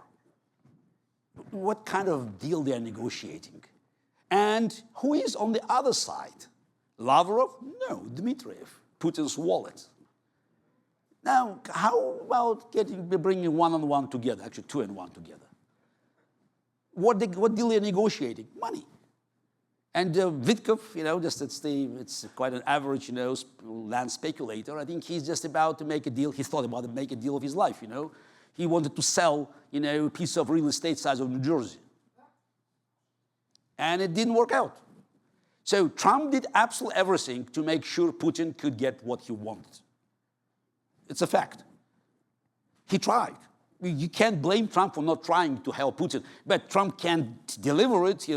Speaker 10: What kind of deal they're negotiating? And who is on the other side? Lavrov? No, Dmitriev, Putin's wallet. Now, how about bringing one-on-one together, actually two-and-one together? What deal they're negotiating? Money. And Vitkov, it's quite an average, land speculator. I think he's just about to make a deal. He thought about to make a deal of his life, He wanted to sell, a piece of real estate size of New Jersey. And it didn't work out. So Trump did absolutely everything to make sure Putin could get what he wanted. It's a fact. He tried. You can't blame Trump for not trying to help Putin, but Trump can't deliver it.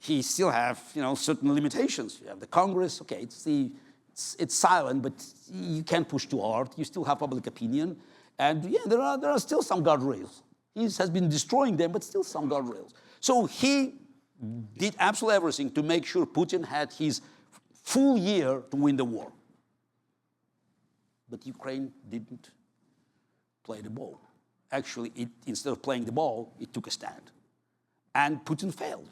Speaker 10: He still have, certain limitations. You have the Congress, okay, it's silent, but you can't push too hard. You still have public opinion. And yeah, there are still some guardrails. He has been destroying them, but still some guardrails. So he did absolutely everything to make sure Putin had his full year to win the war. But Ukraine didn't play the ball. Actually, instead of playing the ball, it took a stand. And Putin failed.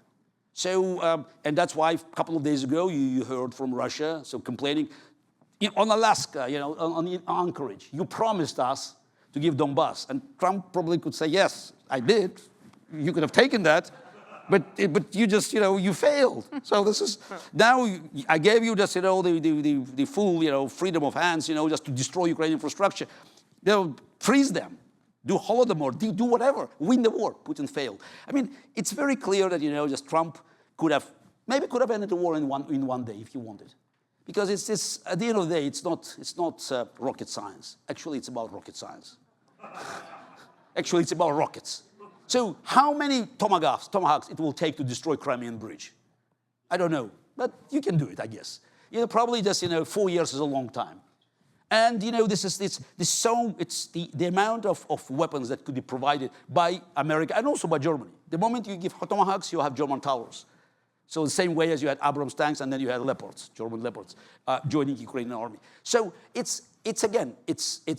Speaker 10: So, and that's why a couple of days ago, you heard from Russia, so complaining, on Alaska, on Anchorage, you promised us to give Donbass. And Trump probably could say, yes, I did. You could have taken that. But you just, you failed. So this is, now I gave you just, the full, freedom of hands, just to destroy Ukrainian infrastructure. Freeze them, do Holodomor, do whatever, win the war. Putin failed. I mean, it's very clear that, just Trump could have ended the war in one day if he wanted. Because it's at the end of the day, it's not rocket science. Actually, it's about rocket science. Actually, it's about rockets. So how many tomahawks it will take to destroy Crimean Bridge? I don't know, but you can do it, I guess. Probably just, 4 years is a long time. And, it's the amount of weapons that could be provided by America and also by Germany. The moment you give tomahawks, you have German towers. So the same way as you had Abrams tanks and then you had Leopards, German Leopards, joining Ukrainian army. So it's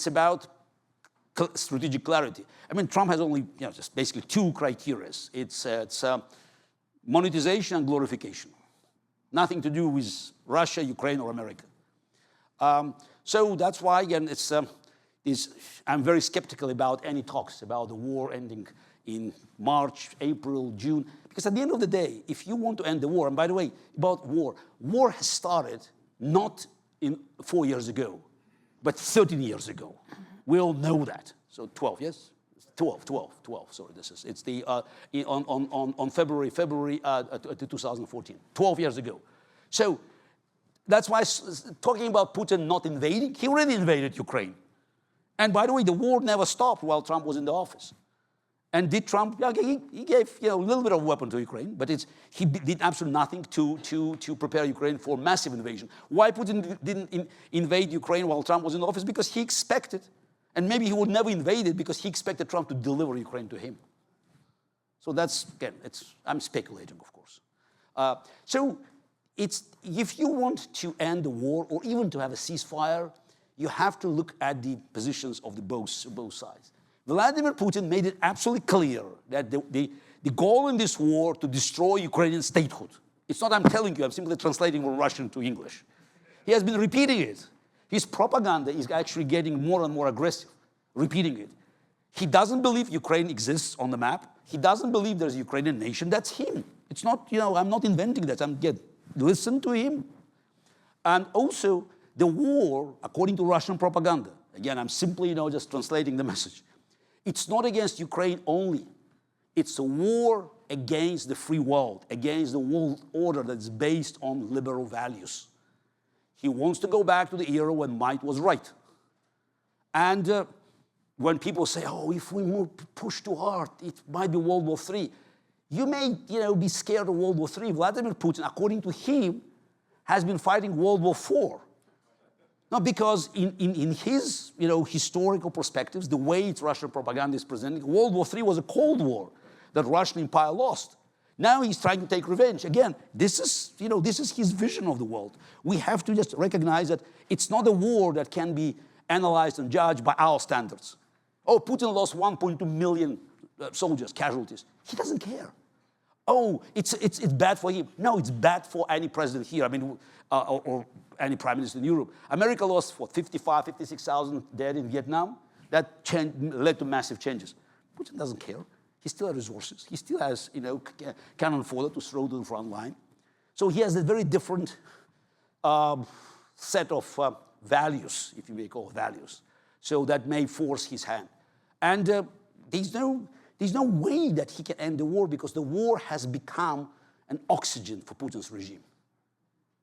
Speaker 10: about strategic clarity. I mean, Trump has only, just basically two criteria. It's monetization and glorification. Nothing to do with Russia, Ukraine, or America. So that's why, again, I'm very skeptical about any talks about the war ending in March, April, June. Because at the end of the day, if you want to end the war, and by the way, about war has started not 4 years ago, but 13 years ago. We all know that. So 12, yes? 12, sorry, it's the, on February 2014, 12 years ago. So that's why talking about Putin not invading, he already invaded Ukraine. And by the way, the war never stopped while Trump was in the office. And did Trump, he gave a little bit of weapon to Ukraine, but he did absolutely nothing to prepare Ukraine for massive invasion. Why Putin didn't invade Ukraine while Trump was in office? Because he expected, and maybe he would never invade it because he expected Trump to deliver Ukraine to him. So that's, again, I'm speculating, of course. So if you want to end the war or even to have a ceasefire, you have to look at the positions of both sides. Vladimir Putin made it absolutely clear that the goal in this war to destroy Ukrainian statehood. It's not I'm telling you, I'm simply translating from Russian to English. He has been repeating it. His propaganda is actually getting more and more aggressive, repeating it. He doesn't believe Ukraine exists on the map. He doesn't believe there's a Ukrainian nation. That's him. It's not, I'm not inventing that. Listen to him. And also, the war, according to Russian propaganda, again, I'm simply, just translating the message. It's not against Ukraine only. It's a war against the free world, against the world order that's based on liberal values. He wants to go back to the era when might was right. And when people say, oh, if we push too hard, it might be World War III. You may, be scared of World War III. Vladimir Putin, according to him, has been fighting World War IV. No, because in his historical perspectives, the way it's Russian propaganda is presenting, World War III was a Cold War that Russian Empire lost. Now he's trying to take revenge. Again, this is his vision of the world. We have to just recognize that it's not a war that can be analyzed and judged by our standards. Oh, Putin lost 1.2 million soldiers, casualties. He doesn't care. Oh, it's bad for him. No, it's bad for any president here. I mean, or any prime minister in Europe. America lost, 55, 56,000 dead in Vietnam. That led to massive changes. Putin doesn't care. He still has resources. He still has, cannon fodder to throw to the front line. So he has a very different set of values, if you may call it values. So that may force his hand. And there's no way that he can end the war because the war has become an oxygen for Putin's regime.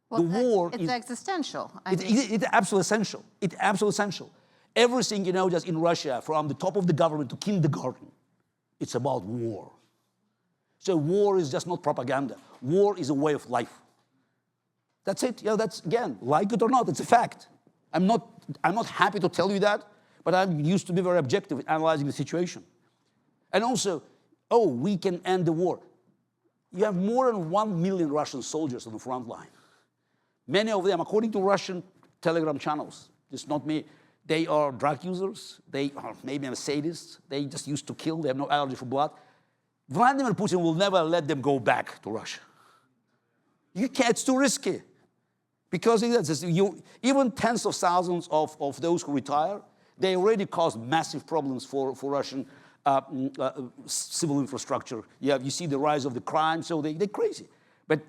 Speaker 12: Well,
Speaker 10: the war
Speaker 12: it's existential.
Speaker 10: It's absolutely essential. It's absolutely essential. Everything, just in Russia, from the top of the government to kindergarten, it's about war. So war is just not propaganda. War is a way of life. That's it. That's, again, like it or not, it's a fact. I'm not happy to tell you that, but I'm used to be very objective in analyzing the situation. And also, we can end the war. You have more than 1 million Russian soldiers on the front line. Many of them, according to Russian Telegram channels, it's not me, they are drug users, they are maybe sadists, they just used to kill, they have no allergy for blood. Vladimir Putin will never let them go back to Russia. You can't, it's too risky. Because even tens of thousands of those who retire, they already cause massive problems for Russian civil infrastructure. You see the rise of the crime, so they're crazy. But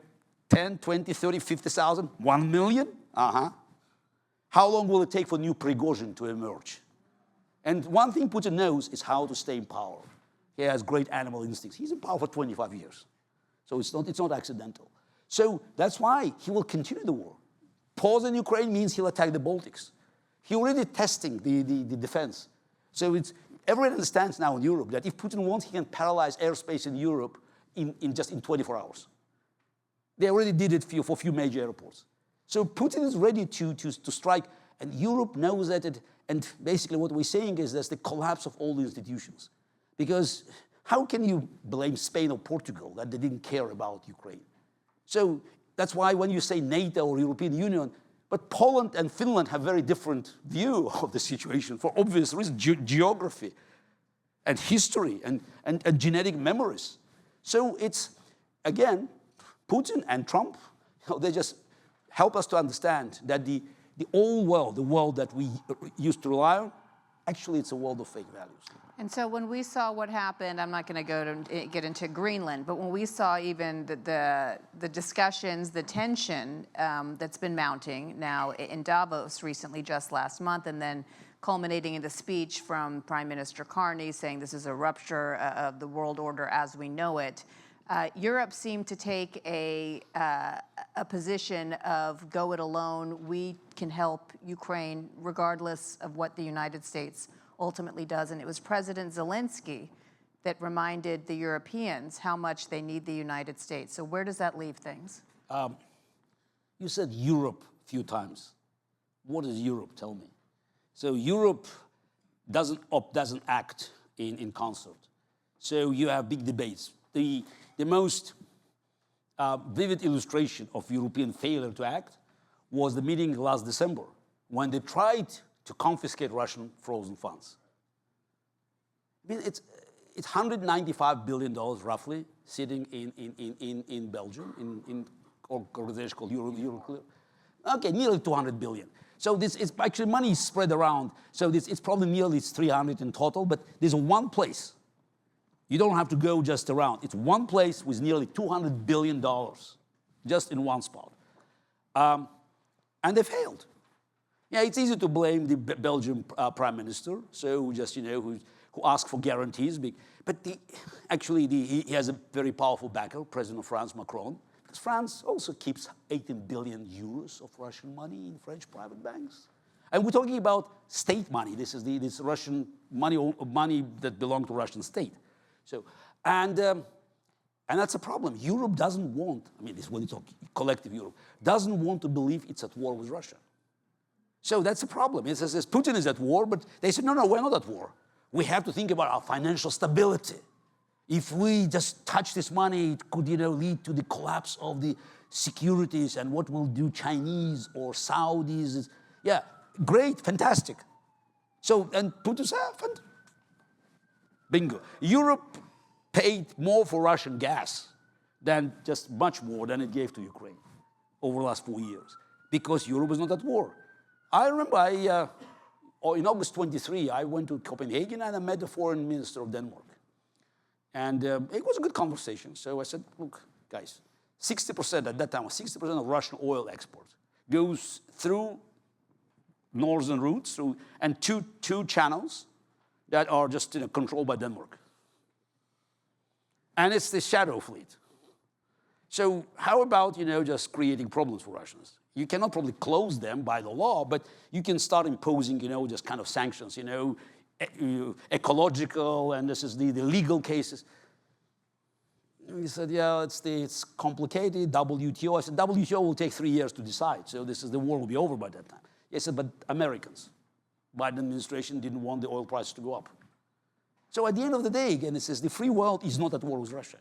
Speaker 10: 10, 20, 30, 50,000, 1 million? How long will it take for new Prigozhin to emerge? And one thing Putin knows is how to stay in power. He has great animal instincts. He's in power for 25 years. So it's not accidental. So that's why he will continue the war. Pause in Ukraine means he'll attack the Baltics. He's already testing the defense. So everyone understands now in Europe that if Putin wants, he can paralyze airspace in Europe in 24 hours. They already did it for a few major airports. So Putin is ready to strike, and Europe knows that. And basically what we're saying is there's the collapse of all the institutions. Because how can you blame Spain or Portugal that they didn't care about Ukraine? So that's why when you say NATO or European Union, but Poland and Finland have very different view of the situation for obvious reasons, geography and history and genetic memories. So it's, again, Putin and Trump, they just help us to understand that the old world, the world that we used to rely on, actually it's a world of fake values.
Speaker 12: And so when we saw what happened, I'm not going to get into Greenland, but when we saw even the discussions, the tension that's been mounting now in Davos recently, just last month, and then culminating in the speech from Prime Minister Carney saying this is a rupture of the world order as we know it, Europe seemed to take a position of go it alone. We can help Ukraine regardless of what the United States ultimately does. And it was President Zelensky that reminded the Europeans how much they need the United States. So where does that leave things?
Speaker 10: You said Europe a few times. What is Europe? Tell me. So Europe doesn't act in concert. So you have big debates. The most vivid illustration of European failure to act was the meeting last December when they tried to confiscate Russian frozen funds. I mean, it's $195 billion roughly sitting in Belgium, in an organization called Euroclear. Okay, nearly 200 billion. So this is actually money is spread around. So it's probably nearly 300 in total, but there's one place. You don't have to go just around. It's one place with nearly $200 billion just in one spot. And they failed. Yeah, it's easy to blame the Belgian prime minister, so just, who asked for guarantees. But actually, he has a very powerful backer, President of France, Macron, because France also keeps 18 billion euros of Russian money in French private banks. And we're talking about state money. This is this Russian money that belongs to Russian state. So, and that's a problem. Europe doesn't want, I mean, this when you talk collective Europe, doesn't want to believe it's at war with Russia. So that's a problem. It says Putin is at war, but they said, no, no, we're not at war. We have to think about our financial stability. If we just touch this money, it could lead to the collapse of the securities, and what will do Chinese or Saudis. Yeah, great, fantastic. So, and Putin said, bingo. Europe paid more for Russian gas than just much more than it gave to Ukraine over the last 4 years, because Europe is not at war. I remember in August 23, I went to Copenhagen and I met the foreign minister of Denmark. And it was a good conversation. So I said, look, guys, 60% at that time, 60% of Russian oil export goes through northern routes and two channels that are just controlled by Denmark. And it's the shadow fleet. So how about just creating problems for Russians? You cannot probably close them by the law, but you can start imposing just kind of sanctions, ecological, and this is the legal cases. And he said, yeah, it's complicated, WTO. I said, WTO will take 3 years to decide, so the war will be over by that time. He said, but Americans, Biden administration didn't want the oil prices to go up. So at the end of the day, again, it says the free world is not at war with Russia.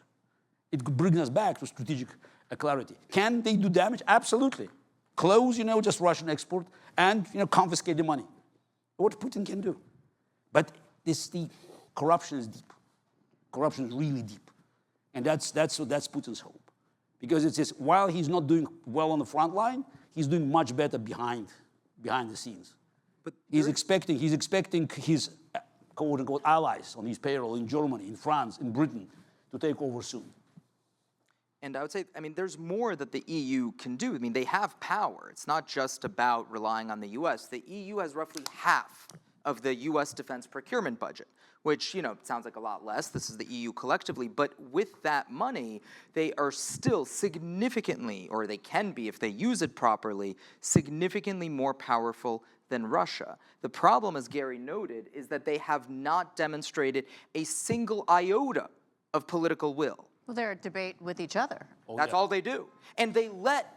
Speaker 10: It could bring us back to strategic clarity. Can they do damage? Absolutely. Close, just Russian export and, confiscate the money. What Putin can do. But the corruption is deep. Corruption is really deep. And that's Putin's hope. Because it says while he's not doing well on the front line, he's doing much better behind the scenes. But he's expecting his quote-unquote allies on his payroll in Germany, in France, in Britain to take over soon.
Speaker 11: And I would say, there's more that the EU can do. They have power. It's not just about relying on the US. The EU has roughly half of the US defense procurement budget, which, sounds like a lot less. This is the EU collectively. But with that money, they are still significantly, or they can be if they use it properly, significantly more powerful than Russia. The problem, as Garry noted, is that they have not demonstrated a single iota of political will.
Speaker 12: Well, they're at debate with each other.
Speaker 11: That's all they do. And they let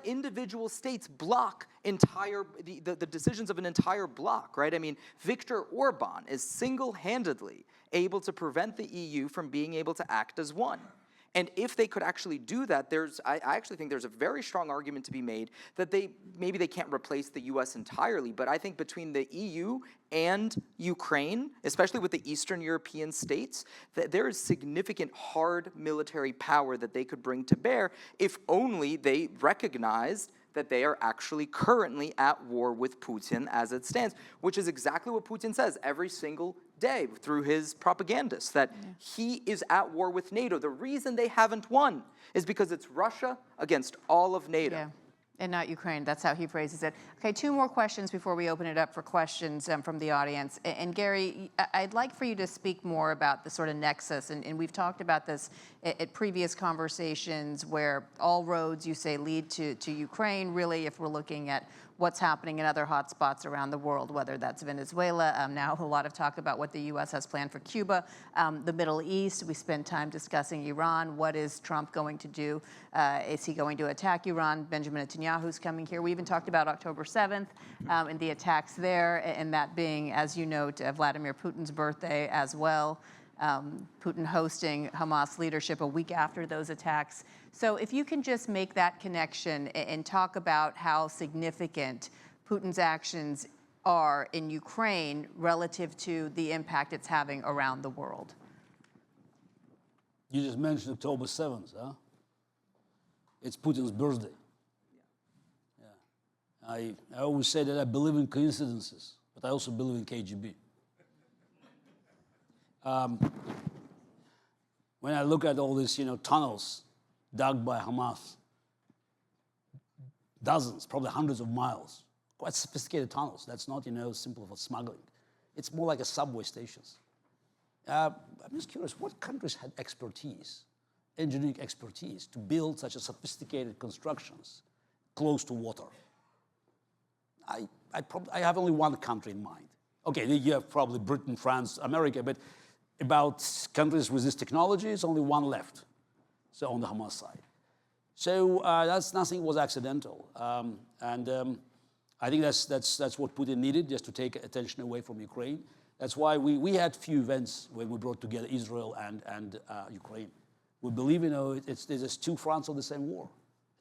Speaker 11: individual states block the decisions of an entire bloc, right? Viktor Orban is single-handedly able to prevent the EU from being able to act as one. And if they could actually do that, I actually think there's a very strong argument to be made that maybe they can't replace the US entirely, but I think between the EU and Ukraine, especially with the Eastern European states, that there is significant hard military power that they could bring to bear if only they recognized that they are actually currently at war with Putin as it stands, which is exactly what Putin says every single day through his propagandists, that he is at war with NATO. The reason they haven't won is because it's Russia against all of NATO.
Speaker 12: Yeah. And not Ukraine. That's how he phrases it. Okay, 2 more questions before we open it up for questions from the audience. And Garry, I'd like for you to speak more about the sort of nexus, and we've talked about this at previous conversations where all roads, you say, lead to Ukraine, really, if we're looking at what's happening in other hotspots around the world, whether that's Venezuela. Now a lot of talk about what the U.S. has planned for Cuba, the Middle East. We spend time discussing Iran. What is Trump going to do? Is he going to attack Iran? Benjamin Netanyahu's coming here. We even talked about October 7th and the attacks there, and that being, as you note, Vladimir Putin's birthday as well. Putin hosting Hamas leadership a week after those attacks. So if you can just make that connection and talk about how significant Putin's actions are in Ukraine relative to the impact it's having around the world.
Speaker 10: You just mentioned October 7th, huh? It's Putin's birthday. Yeah. I always say that I believe in coincidences, but I also believe in KGB. When I look at all these, tunnels dug by Hamas, dozens, probably hundreds of miles, quite sophisticated tunnels. That's not, simple for smuggling. It's more like a subway stations. I'm just curious, what countries had expertise, engineering expertise, to build such a sophisticated constructions close to water? I have only one country in mind. Okay, you have probably Britain, France, America, but about countries with this technology, it's only one left, so on the Hamas side. So nothing was accidental. I think that's what Putin needed, just to take attention away from Ukraine. That's why we had few events when we brought together Israel and Ukraine. We believe, there's two fronts of the same war.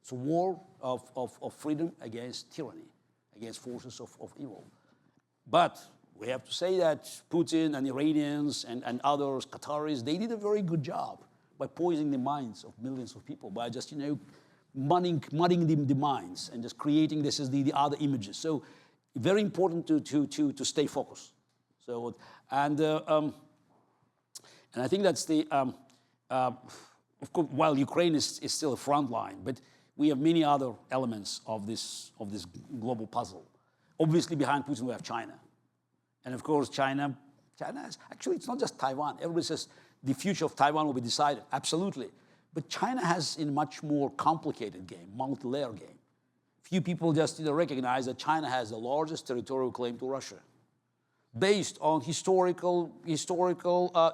Speaker 10: It's a war of freedom against tyranny, against forces of evil. But we have to say that Putin and Iranians and others, Qataris, they did a very good job by poisoning the minds of millions of people, by just, muddying the minds and just creating this as the other images. So very important to stay focused. So, and I think that's of course, while Ukraine is still a front line, but we have many other elements of this global puzzle. Obviously, behind Putin, we have China. And of course, China is, actually, it's not just Taiwan. Everybody says the future of Taiwan will be decided. Absolutely. But China has a much more complicated game, multi-layer game. Few people just recognize that China has the largest territorial claim to Russia, based on historical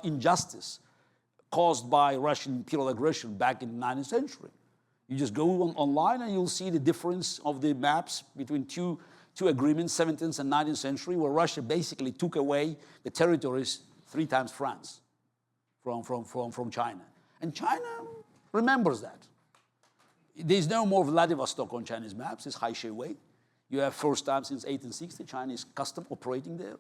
Speaker 10: injustice caused by Russian imperial aggression back in the 19th century. You just go online and you'll see the difference of the maps between two agreements, 17th and 19th century, where Russia basically took away the territories 3 times France from China. And China remembers that. There's no more Vladivostok on Chinese maps, it's Hai-Shewei. You have first time since 1860 Chinese custom operating there.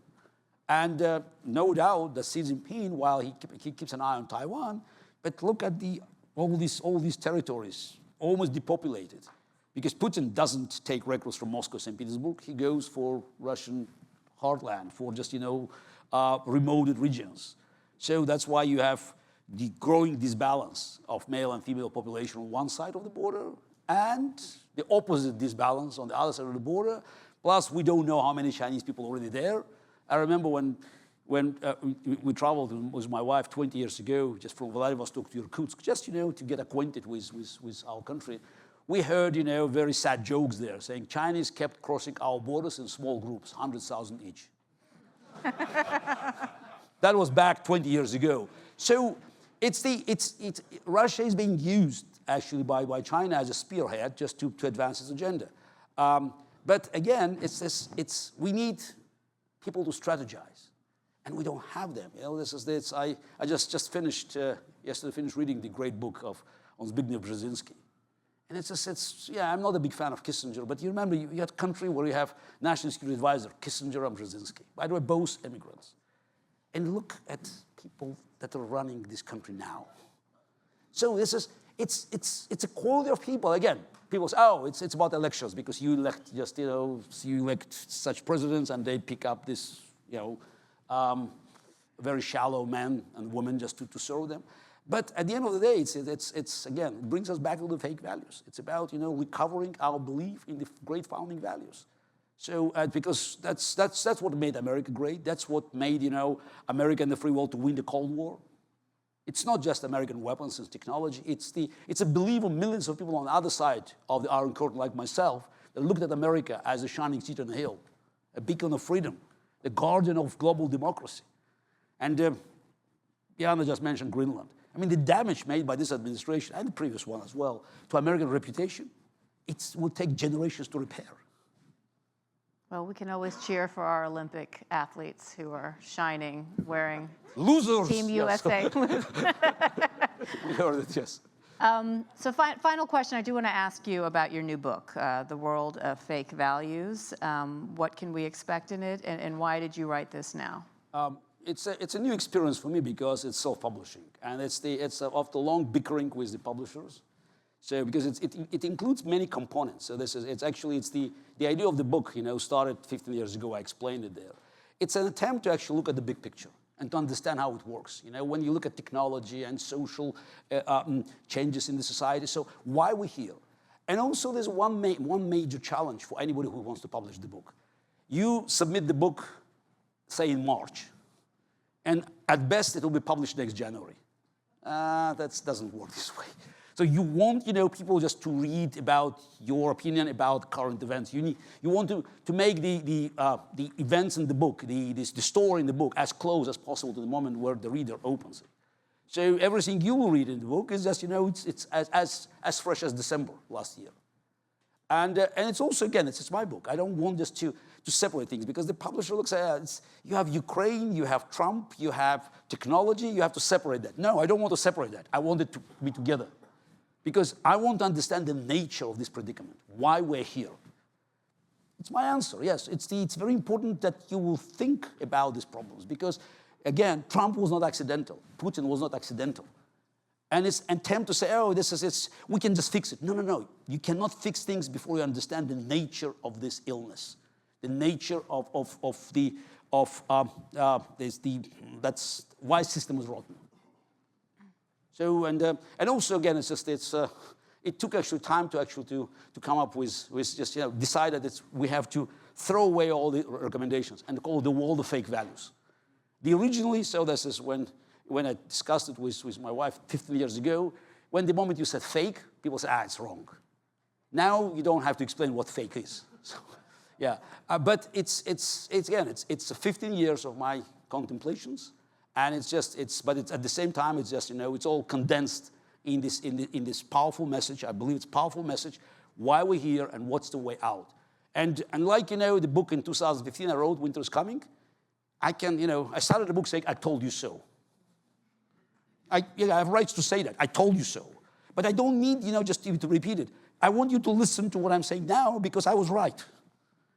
Speaker 10: And no doubt that Xi Jinping, while he keeps an eye on Taiwan, but look at all these territories, almost depopulated. Because Putin doesn't take recruits from Moscow, St. Petersburg. He goes for Russian heartland, for just, remote regions. So that's why you have the growing disbalance of male and female population on one side of the border and the opposite disbalance on the other side of the border. Plus, we don't know how many Chinese people are already there. I remember when we traveled with my wife 20 years ago, just from Vladivostok to Irkutsk, just, to get acquainted with our country. We heard, very sad jokes there, saying Chinese kept crossing our borders in small groups, 100,000 each. That was back 20 years ago. So Russia is being used, actually, by China as a spearhead just to advance its agenda. But again, we need people to strategize, and we don't have them. I just finished reading the great book on Zbigniew Brzezinski. And I'm not a big fan of Kissinger, but you remember, you had a country where you have National Security Advisor, Kissinger and Brzezinski. By the way, both immigrants. And look at people that are running this country now. So it's a quality of people. Again, people say, oh, it's about elections because you elect you elect such presidents and they pick up this, very shallow men and women just to serve them. But at the end of the day, it's again, it brings us back to the fake values. It's about, recovering our belief in the great founding values. So, because that's what made America great. That's what made, America and the free world to win the Cold War. It's not just American weapons and technology. It's a belief of millions of people on the other side of the Iron Curtain, like myself, that looked at America as a shining city on a hill, a beacon of freedom, the guardian of global democracy. And Bianna just mentioned Greenland. I mean, the damage made by this administration, and the previous one as well, to American reputation, it will take generations to repair.
Speaker 12: Well, we can always cheer for our Olympic athletes who are shining, wearing
Speaker 10: losers.
Speaker 12: Team USA.
Speaker 10: We heard it, yes.
Speaker 12: So final question, I do want to ask you about your new book, The World of Fake Values. What can we expect in it, and why did you write this now?
Speaker 10: It's a new experience for me because it's self-publishing, and it's after long bickering with the publishers. So because it includes many components. So it's the idea of the book, started 15 years ago. I explained it there. It's an attempt to actually look at the big picture and to understand how it works. When you look at technology and social changes in the society. So why we're here, and also there's one major challenge for anybody who wants to publish the book. You submit the book, say in March. And at best, it will be published next January. That doesn't work this way. So you want, people just to read about your opinion about current events. You want to make the events in the book, the story in the book, as close as possible to the moment where the reader opens it. So everything you will read in the book is just, it's as fresh as December last year. And it's also, again, it's my book. I don't want this to separate things, because the publisher looks at you have Ukraine, you have Trump, you have technology, you have to separate that. No, I don't want to separate that. I want it to be together, because I want to understand the nature of this predicament, why we're here. It's my answer, yes. It's very important that you will think about these problems, because, again, Trump was not accidental. Putin was not accidental. And it's an attempt to say, oh, we can just fix it. No, no, no. You cannot fix things before you understand the nature of this illness, the nature that's why system is rotten. So, and also, again, it took actually time to come up with just, decide that we have to throw away all the recommendations and call the world of fake values. Originally, so this is when I discussed it with my wife 15 years ago, when the moment you said fake, people say, it's wrong. Now you don't have to explain what fake is. So, yeah, but it's 15 years of my contemplations, and but it's at the same time, it's just, it's all condensed in this powerful message. I believe it's a powerful message, why we're here and what's the way out. And like, the book in 2015 I wrote, Winter's Coming, I started the book saying, I told you so. I have rights to say that. I told you so. But I don't need, just to repeat it. I want you to listen to what I'm saying now, because I was right.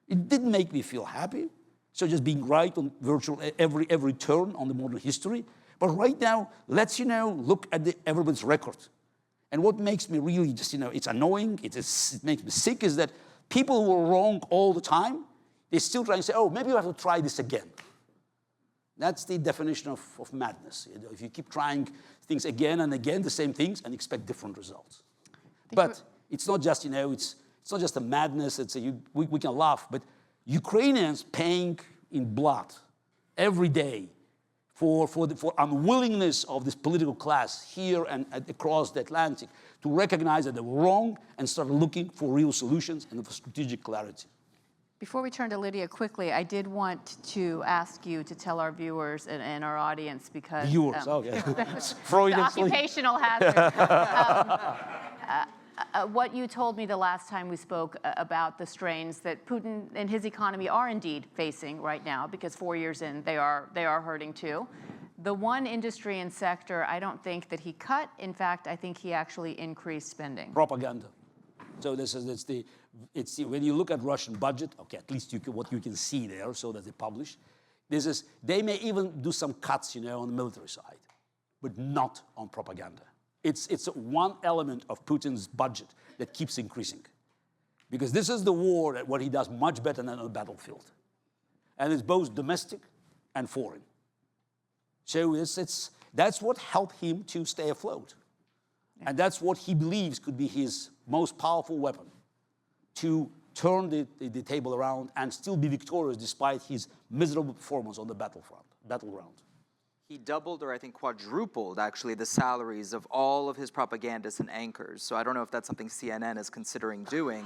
Speaker 10: It didn't make me feel happy. So just being right on virtually every turn on the modern history. But right now, let's, look at everybody's record. And what makes me really just, it's annoying, it makes me sick, is that people who are wrong all the time, they still try and say, oh, maybe you have to try this again. That's the definition of madness. If you keep trying things again and again, the same things, and expect different results. But it's not just, it's not just a madness. We can laugh, but Ukrainians paying in blood every day for unwillingness of this political class here and across the Atlantic to recognize that they were wrong and start looking for real solutions and for strategic clarity.
Speaker 12: Before we turn to Lydia quickly, I did want to ask you to tell our viewers and our audience, because
Speaker 10: viewers, okay,
Speaker 12: occupational hazard. What you told me the last time we spoke about the strains that Putin and his economy are indeed facing right now, because 4 years in, they are hurting too. The one industry and sector I don't think that he cut. In fact, I think he actually increased spending.
Speaker 10: Propaganda. So when you look at Russian budget, okay, at least what you can see there, so that they publish, they may even do some cuts, on the military side, but not on propaganda. It's one element of Putin's budget that keeps increasing, because this is the war that what he does much better than on the battlefield, and it's both domestic and foreign. So that's what helped him to stay afloat, and that's what he believes could be his most powerful weapon to turn the table around and still be victorious despite his miserable performance on the battleground.
Speaker 11: He doubled, or I think quadrupled, actually, the salaries of all of his propagandists and anchors. So I don't know if that's something CNN is considering doing.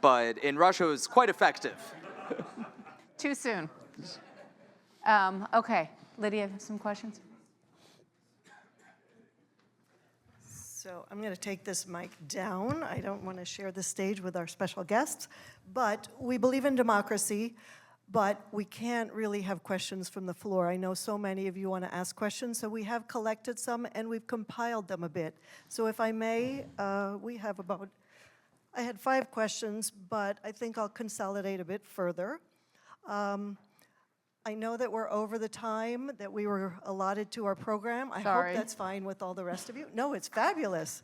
Speaker 11: But in Russia, it was quite effective.
Speaker 12: Too soon. Okay, Lydia, some questions?
Speaker 13: So I'm going to take this mic down. I don't want to share the stage with our special guests, but we believe in democracy, but we can't really have questions from the floor. I know so many of you want to ask questions, so we have collected some and we've compiled them a bit. So if I may, I had 5 questions, but I think I'll consolidate a bit further. I know that we're over the time that we were allotted to our program. I hope that's fine with all the rest of you. No, it's fabulous.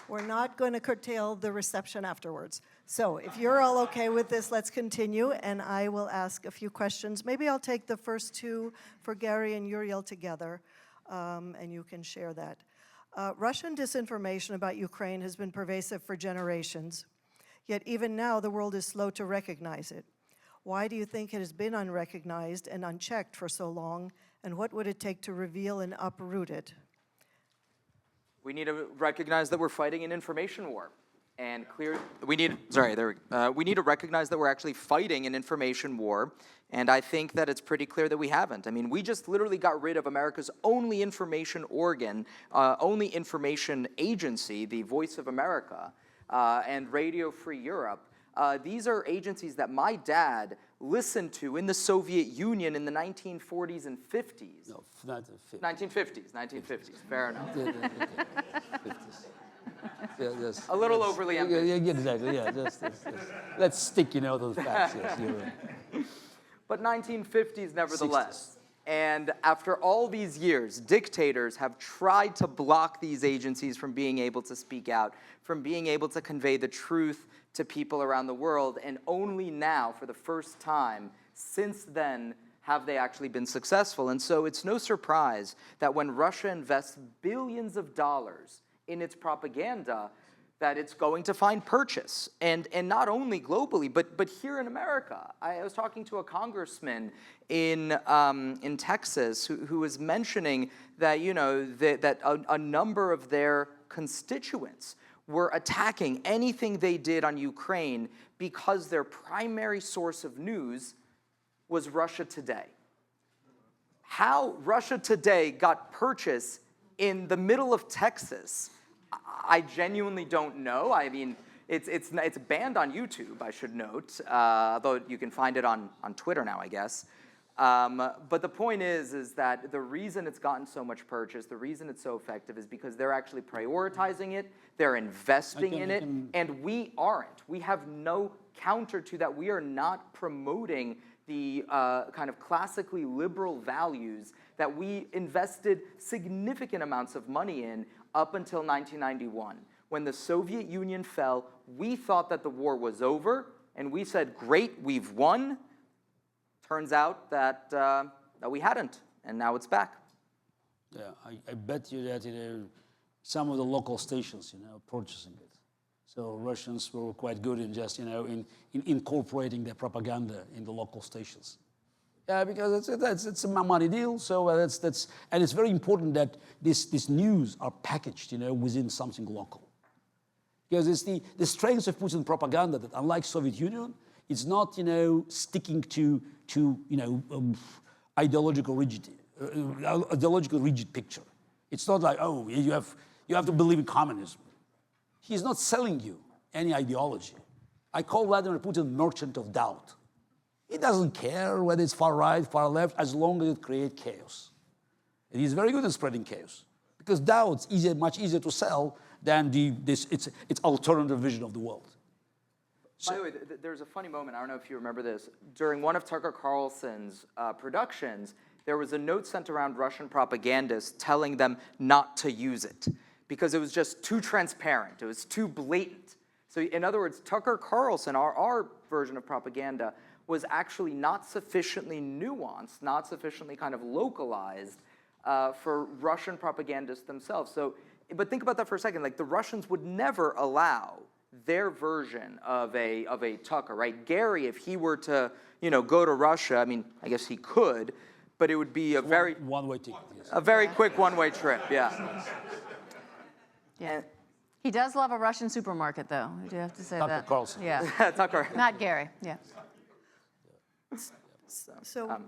Speaker 13: We're not going to curtail the reception afterwards. So if you're all okay with this, let's continue, and I will ask a few questions. Maybe I'll take the first 2 for Garry and Uriel together, and you can share that. Russian disinformation about Ukraine has been pervasive for generations. Yet even now, the world is slow to recognize it. Why do you think it has been unrecognized and unchecked for so long, and what would it take to reveal and uproot it?
Speaker 11: We need to recognize that we're fighting an information war. and we need to recognize that we're actually fighting an information war, and I think that it's pretty clear that we haven't. I mean, we just literally got rid of America's only information organ, only information agency, the Voice of America, and Radio Free Europe. These are agencies that my dad listened to in the Soviet Union in the 1940s and 50s.
Speaker 10: No, not the 50s.
Speaker 11: 1950s, fair enough.
Speaker 10: 50s. Yeah, yes,
Speaker 11: a little overly ambitious.
Speaker 10: Yeah, exactly, yeah. Let's stick, to the facts. Yes, you're right.
Speaker 11: But 1950s nevertheless. 60s. And after all these years, dictators have tried to block these agencies from being able to speak out, from being able to convey the truth to people around the world. And only now, for the first time since then, have they actually been successful. And so it's no surprise that when Russia invests billions of dollars in its propaganda, that it's going to find purchase, and not only globally, but here in America. I was talking to a congressman in Texas who was mentioning that that a number of their constituents were attacking anything they did on Ukraine because their primary source of news was Russia Today. How Russia Today got purchase in the middle of Texas, I genuinely don't know. I mean, it's banned on YouTube, I should note, though you can find it on Twitter now, I guess. But the point is that the reason it's gotten so much purchase, the reason it's so effective is because they're actually prioritizing it, they're investing in it, and we aren't. We have no counter to that. We are not promoting the kind of classically liberal values that we invested significant amounts of money in up until 1991. When the Soviet Union fell, we thought that the war was over, and we said, great, we've won. Turns out that, that we hadn't, and now it's back.
Speaker 10: Yeah, I bet you that some of the local stations, purchasing it. So Russians were quite good in just, in incorporating their propaganda in the local stations. Yeah, because it's a money deal. So and it's very important that this news are packaged, within something local. Because it's the strength of Putin propaganda that, unlike Soviet Union, it's not, sticking to ideological rigid picture. It's not like, oh, you have to believe in communism. He's not selling you any ideology. I call Vladimir Putin merchant of doubt. He doesn't care whether it's far right, far left, as long as it creates chaos. And he's very good at spreading chaos, because doubt's much easier to sell than its alternative vision of the world.
Speaker 11: By the way, there's a funny moment, I don't know if you remember this. During one of Tucker Carlson's productions, there was a note sent around Russian propagandists telling them not to use it because it was just too transparent, it was too blatant. So in other words, Tucker Carlson, our version of propaganda, was actually not sufficiently nuanced, not sufficiently kind of localized for Russian propagandists themselves. So, but think about that for a second. Like, the Russians would never allow their version of a Tucker, right? Gary, if he were to, go to Russia, I mean, I guess he could, but it would be a very
Speaker 10: one-way ticket. Yes.
Speaker 11: A very quick one-way trip. Yeah.
Speaker 12: Yeah. He does love a Russian supermarket, though. I do have to say that.
Speaker 10: Tucker Carlson.
Speaker 12: Yeah.
Speaker 11: Tucker.
Speaker 12: Not Gary. Yeah.
Speaker 13: So,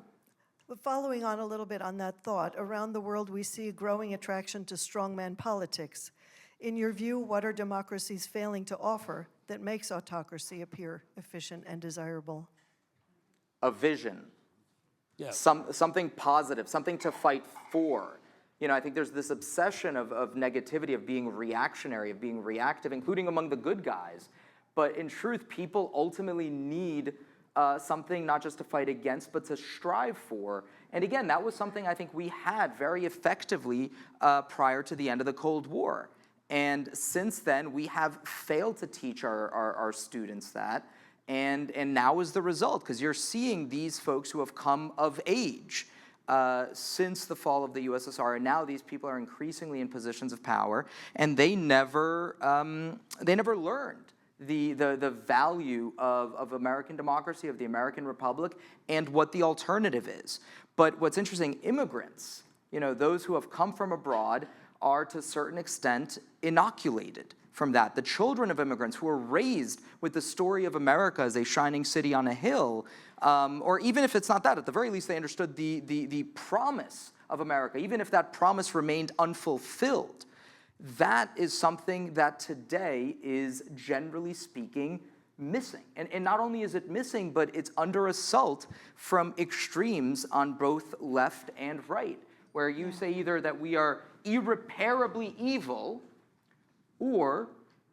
Speaker 13: following on a little bit on that thought, around the world we see a growing attraction to strongman politics. In your view, what are democracies failing to offer that makes autocracy appear efficient and desirable?
Speaker 11: A vision.
Speaker 10: Yeah.
Speaker 11: Something positive, something to fight for. I think there's this obsession of negativity, of being reactionary, of being reactive, including among the good guys. But in truth, people ultimately need something not just to fight against, but to strive for. And again, that was something I think we had very effectively prior to the end of the Cold War. And since then, we have failed to teach our students that. And now is the result, because you're seeing these folks who have come of age since the fall of the USSR, and now these people are increasingly in positions of power, and they never learned the value of American democracy, of the American Republic, and what the alternative is. But what's interesting, immigrants, those who have come from abroad, are to a certain extent inoculated. from that. The children of immigrants who were raised with the story of America as a shining city on a hill, or even if it's not that, at the very least they understood the promise of America, even if that promise remained unfulfilled. That is something that today is, generally speaking, missing. And not only is it missing, but it's under assault from extremes on both left and right, where you say either that we are irreparably evil, or,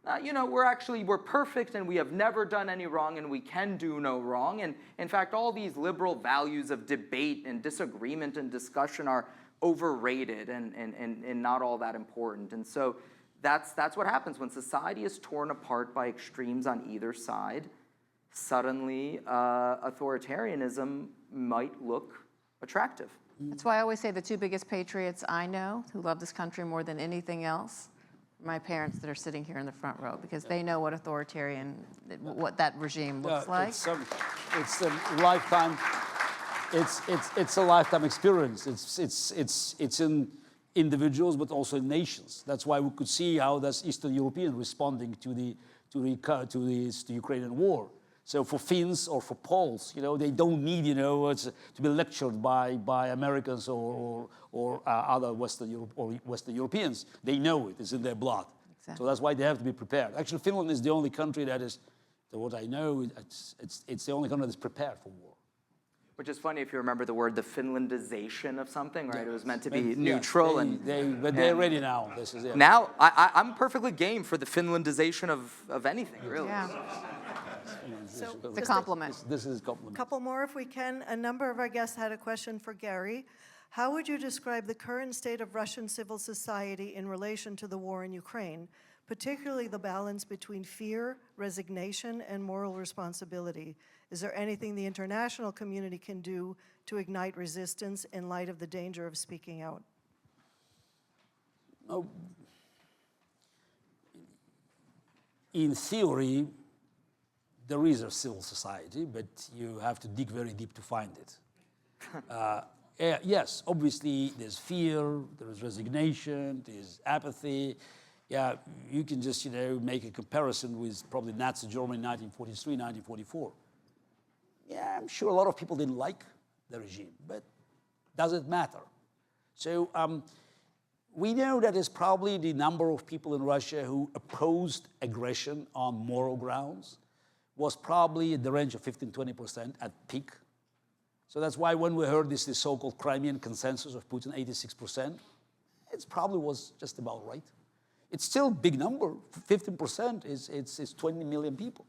Speaker 11: we're perfect and we have never done any wrong and we can do no wrong. And in fact, all these liberal values of debate and disagreement and discussion are overrated and not all that important. And so that's what happens when society is torn apart by extremes on either side. Suddenly, authoritarianism might look attractive.
Speaker 12: That's why I always say the two biggest patriots I know who love this country more than anything else, my parents that are sitting here in the front row, because they know what what that regime looks like.
Speaker 10: It's a lifetime. It's a lifetime experience. It's in individuals, but also in nations. That's why we could see how that's Eastern European responding to the Ukrainian war. So for Finns or for Poles, they don't need, to be lectured by Americans or other Western Europeans. They know it. It's in their blood. Exactly. So that's why they have to be prepared. Actually, Finland is the only country that is, to what I know, it's the only country that's prepared for war.
Speaker 11: Which is funny if you remember the word, the Finlandization of something, right? It was meant to be neutral.
Speaker 10: But they're ready now. This is it.
Speaker 11: Now, I'm perfectly game for the Finlandization of anything, really.
Speaker 12: Yeah.
Speaker 13: So
Speaker 12: it's a compliment.
Speaker 10: This is a compliment.
Speaker 13: A couple more if we can. A number of our guests had a question for Garry. How would you describe the current state of Russian civil society in relation to the war in Ukraine, particularly the balance between fear, resignation, and moral responsibility? Is there anything the international community can do to ignite resistance in light of the danger of speaking out?
Speaker 10: In theory, there is a civil society, but you have to dig very deep to find it. Yes, obviously there's fear, there's resignation, there's apathy. Yeah, you can just, make a comparison with probably Nazi Germany 1943, 1944. Yeah, I'm sure a lot of people didn't like the regime, but does it matter? So we know that it's probably the number of people in Russia who opposed aggression on moral grounds was probably in the range of 15-20% at peak. So that's why when we heard this so-called Crimean consensus of Putin, 86%, it probably was just about right. It's still a big number. 15% is 20 million people.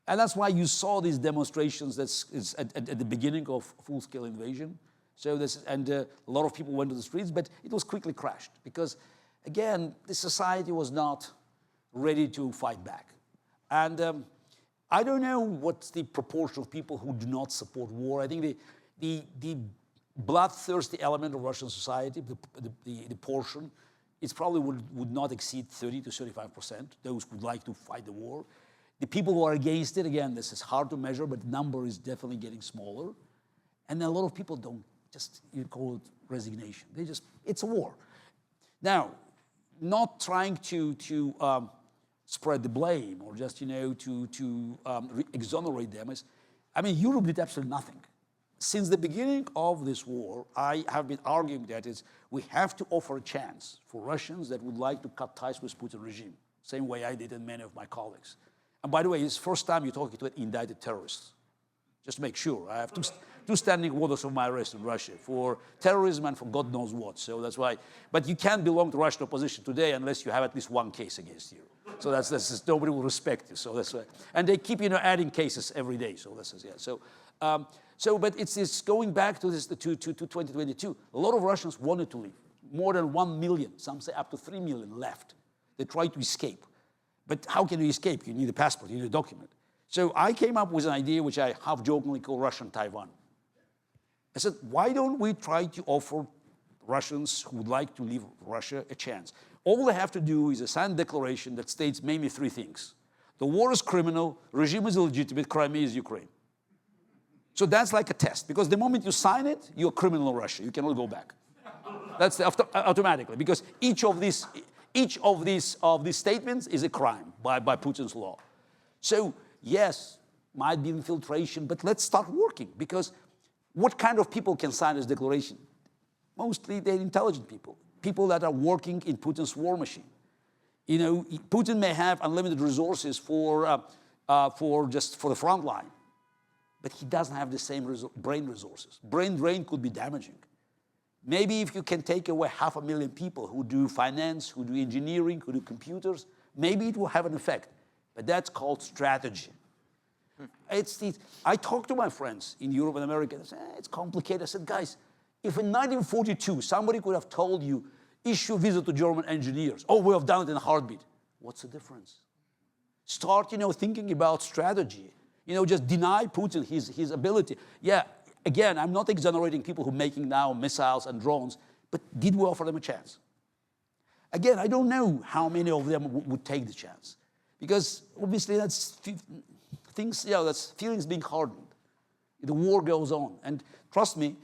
Speaker 10: And that's why you saw these demonstrations at the beginning of full-scale invasion. So a lot of people went to the streets, but it was quickly crashed because, again, the society was not ready to fight back. And I don't know what's the proportion of people who do not support war. I think the bloodthirsty element of Russian society, the portion, it probably would not exceed 30-35%, those who would like to fight the war. The people who are against it, again, this is hard to measure, but the number is definitely getting smaller. And a lot of people don't you call it resignation. It's a war. Now, not trying to spread the blame or just, to exonerate them. Europe did absolutely nothing. Since the beginning of this war, I have been arguing that we have to offer a chance for Russians that would like to cut ties with Putin regime, same way I did and many of my colleagues. And by the way, it's the first time you're talking to an indicted terrorist. Just to make sure. I have two standing orders of my arrest in Russia for terrorism and for God knows what. So that's why. But you can't belong to Russian opposition today unless you have at least one case against you. So that's nobody will respect you. So that's why. And they keep adding cases every day. So that's yeah. But it's going back to 2022. A lot of Russians wanted to leave. More than 1 million. Some say up to 3 million left. They tried to escape. But how can you escape? You need a passport. You need a document. So I came up with an idea which I half-jokingly call Russian Taiwan. I said, why don't we try to offer Russians who would like to leave Russia a chance? All they have to do is a signed declaration that states mainly 3 things. The war is criminal, regime is illegitimate, Crimea is Ukraine. So that's like a test, because the moment you sign it, you're a criminal in Russia. You cannot go back. That's automatically, because each of these Each of these statements is a crime by Putin's law. So yes, might be infiltration, but let's start working, because what kind of people can sign this declaration? Mostly they're intelligent people, people that are working in Putin's war machine. You know, Putin may have unlimited resources for the front line, but he doesn't have the same brain resources. Brain drain could be damaging. Maybe if you can take away 500,000 people who do finance, who do engineering, who do computers, maybe it will have an effect. But that's called strategy. I talked to my friends in Europe and America. They said, it's complicated. I said, guys, if in 1942 somebody could have told you, issue visa to German engineers, oh, we have done it in a heartbeat. What's the difference? Start, thinking about strategy. Just deny Putin his ability. Yeah, again, I'm not exonerating people who are making now missiles and drones, but did we offer them a chance? Again, I don't know how many of them would take the chance, because obviously that's that's feelings being hardened. The war goes on, and trust me,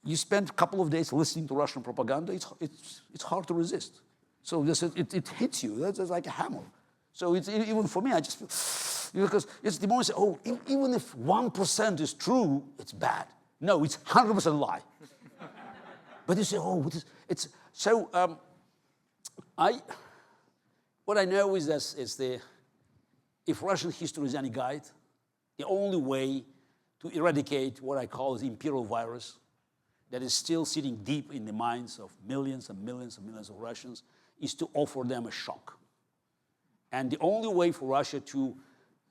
Speaker 10: you spend a couple of days listening to Russian propaganda, it's hard to resist. So it hits you. That's like a hammer. So it's, even for me, I just feel, because it's the moment you say, oh, even if 1% is true, it's bad. No, it's 100% lie. But you say, oh, it's so. What I know is that if Russian history is any guide, the only way to eradicate what I call the imperial virus that is still sitting deep in the minds of millions and millions and millions of Russians is to offer them a shock. And the only way for Russia to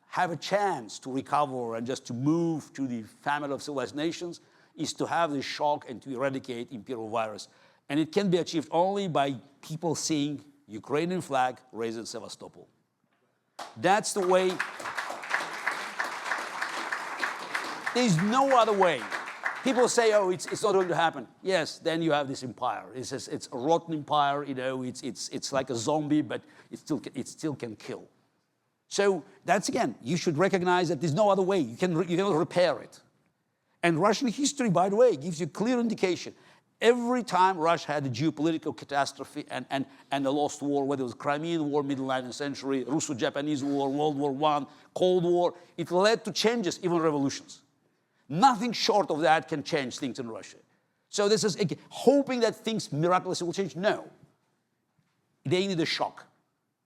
Speaker 10: have a chance to recover and just to move to the family of civilized nations is to have this shock and to eradicate imperial virus. And it can be achieved only by people seeing Ukrainian flag raised in Sevastopol. That's the way. There's no other way. People say, oh, it's not going to happen. Yes, then you have this empire. It's a rotten empire, it's like a zombie, but it still can kill. So that's, again, you should recognize that there's no other way. You cannot repair it. And Russian history, by the way, gives you a clear indication. Every time Russia had a geopolitical catastrophe and a lost war, whether it was Crimean War, middle 19th century, Russo-Japanese War, World War I, Cold War, it led to changes, even revolutions. Nothing short of that can change things in Russia. So this is hoping that things miraculously will change. No. They need a shock.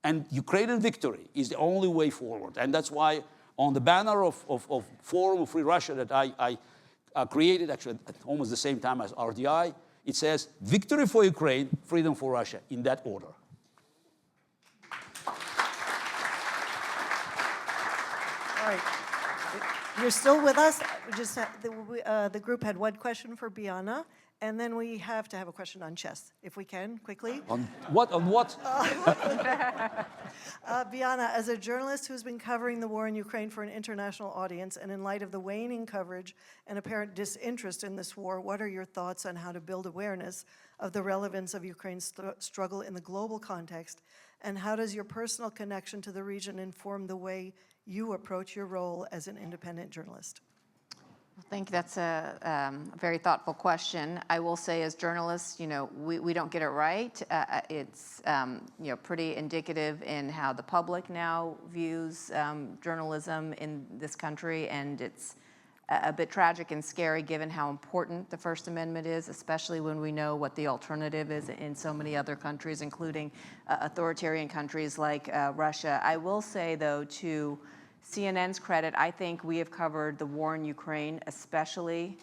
Speaker 10: And Ukrainian victory is the only way forward. And that's why on the banner of Forum of Free Russia that I created, actually at almost the same time as RDI, it says, victory for Ukraine, freedom for Russia, in that order.
Speaker 13: All right. You're still with us. Just the group had one question for Bianna, and then we have to have a question on chess, if we can, quickly.
Speaker 10: On what? On what?
Speaker 13: Bianna, as a journalist who's been covering the war in Ukraine for an international audience, and in light of the waning coverage and apparent disinterest in this war, what are your thoughts on how to build awareness of the relevance of Ukraine's struggle in the global context, and how does your personal connection to the region inform the way you approach your role as an independent journalist?
Speaker 12: I think that's a very thoughtful question. I will say, as journalists, we don't get it right. It's pretty indicative in how the public now views journalism in this country, and it's a bit tragic and scary given how important the First Amendment is, especially when we know what the alternative is in so many other countries, including authoritarian countries like Russia. I will say, though, to CNN's credit, I think we have covered the war in Ukraine especially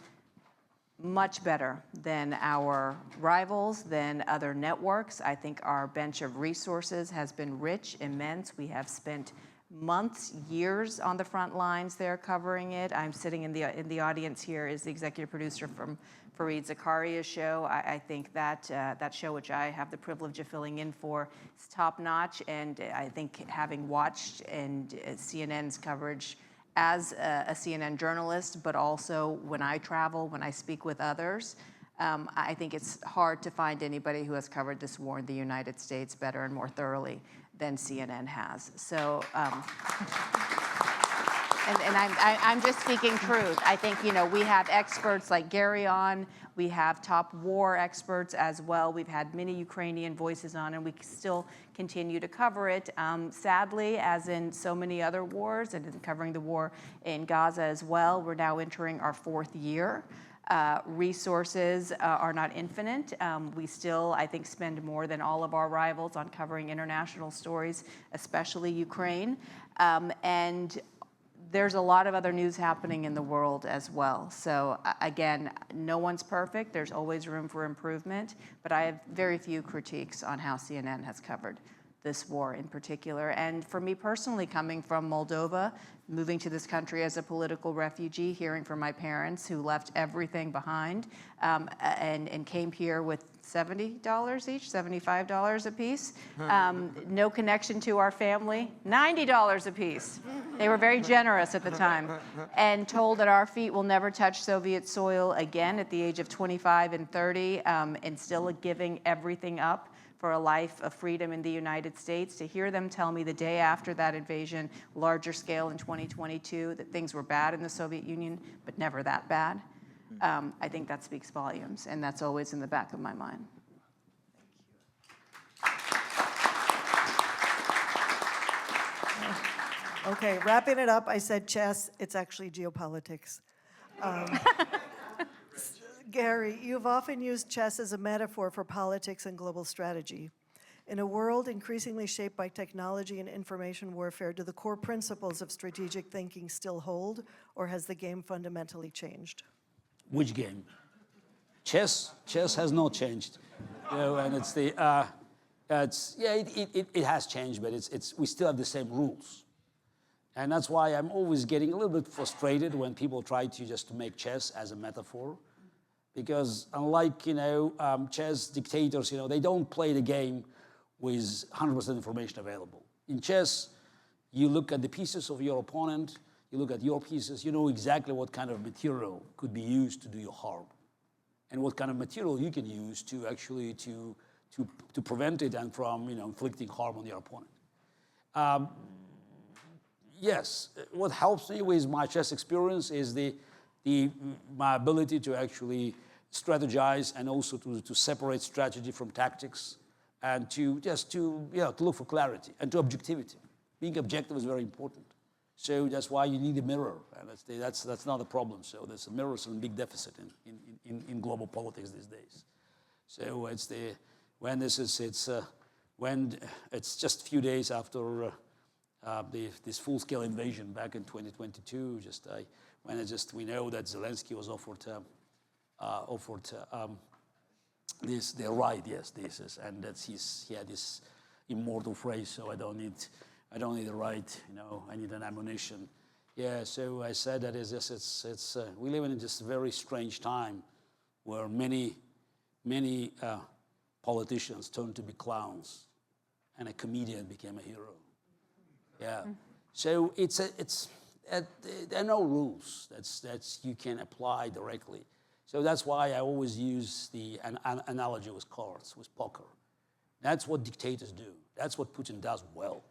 Speaker 12: much better than our rivals, than other networks. I think our bench of resources has been rich, immense. We have spent months, years on the front lines there covering it. I'm sitting in the audience here is the executive producer from Fareed Zakaria's show. I think that that show, which I have the privilege of filling in for, is top notch. And I think having watched CNN's coverage as a CNN journalist, but also when I travel, when I speak with others, I think it's hard to find anybody who has covered this war in the United States better and more thoroughly than CNN has. So. And I'm just speaking truth. I think, we have experts like Garry on. We have top war experts as well. We've had many Ukrainian voices on, and we still continue to cover it. Sadly, as in so many other wars, and in covering the war in Gaza as well, we're now entering our 4th year. Resources are not infinite. We still, I think, spend more than all of our rivals on covering international stories, especially Ukraine. And there's a lot of other news happening in the world as well. So again, no one's perfect. There's always room for improvement, but I have very few critiques on how CNN has covered this war in particular. And for me personally, coming from Moldova, moving to this country as a political refugee, hearing from my parents who left everything behind and came here with $70 each, $75 a piece. No connection to our family, $90 a piece. They were very generous at the time. And told that our feet will never touch Soviet soil again at the age of 25 and 30, and still giving everything up for a life of freedom in the United States. To hear them tell me the day after that invasion, larger scale in 2022, that things were bad in the Soviet Union, but never that bad. I think that speaks volumes, and that's always in the back of my mind.
Speaker 13: Okay, wrapping it up, I said chess, it's actually geopolitics. Garry, you've often used chess as a metaphor for politics and global strategy. In a world increasingly shaped by technology and information warfare, do the core principles of strategic thinking still hold, or has the game fundamentally changed?
Speaker 10: Which game? Chess? Chess has not changed. And it's the, it has changed, but we still have the same rules. And that's why I'm always getting a little bit frustrated when people try to just make chess as a metaphor. Because unlike, chess dictators, they don't play the game with 100% information available. In chess, you look at the pieces of your opponent, you look at your pieces, you know exactly what kind of material could be used to do you harm, and what kind of material you can use to actually to prevent it and from inflicting harm on your opponent. Yes, what helps me with my chess experience is my ability to actually strategize and also to separate strategy from tactics, and to look for clarity and to objectivity. Being objective is very important. So that's why you need a mirror, and that's not a problem. So there's a mirror is a big deficit in global politics these days. So when it's just a few days after this full-scale invasion back in 2022, we know that Zelensky was offered the right, and he had this immortal phrase. So I don't need the right, I need an ammunition. Yeah, so I said that we live in just a very strange time where many politicians turned to be clowns, and a comedian became a hero. Yeah, so there are no rules that you can apply directly. So that's why I always use an analogy with cards, with poker. That's what dictators do. That's what Putin does well.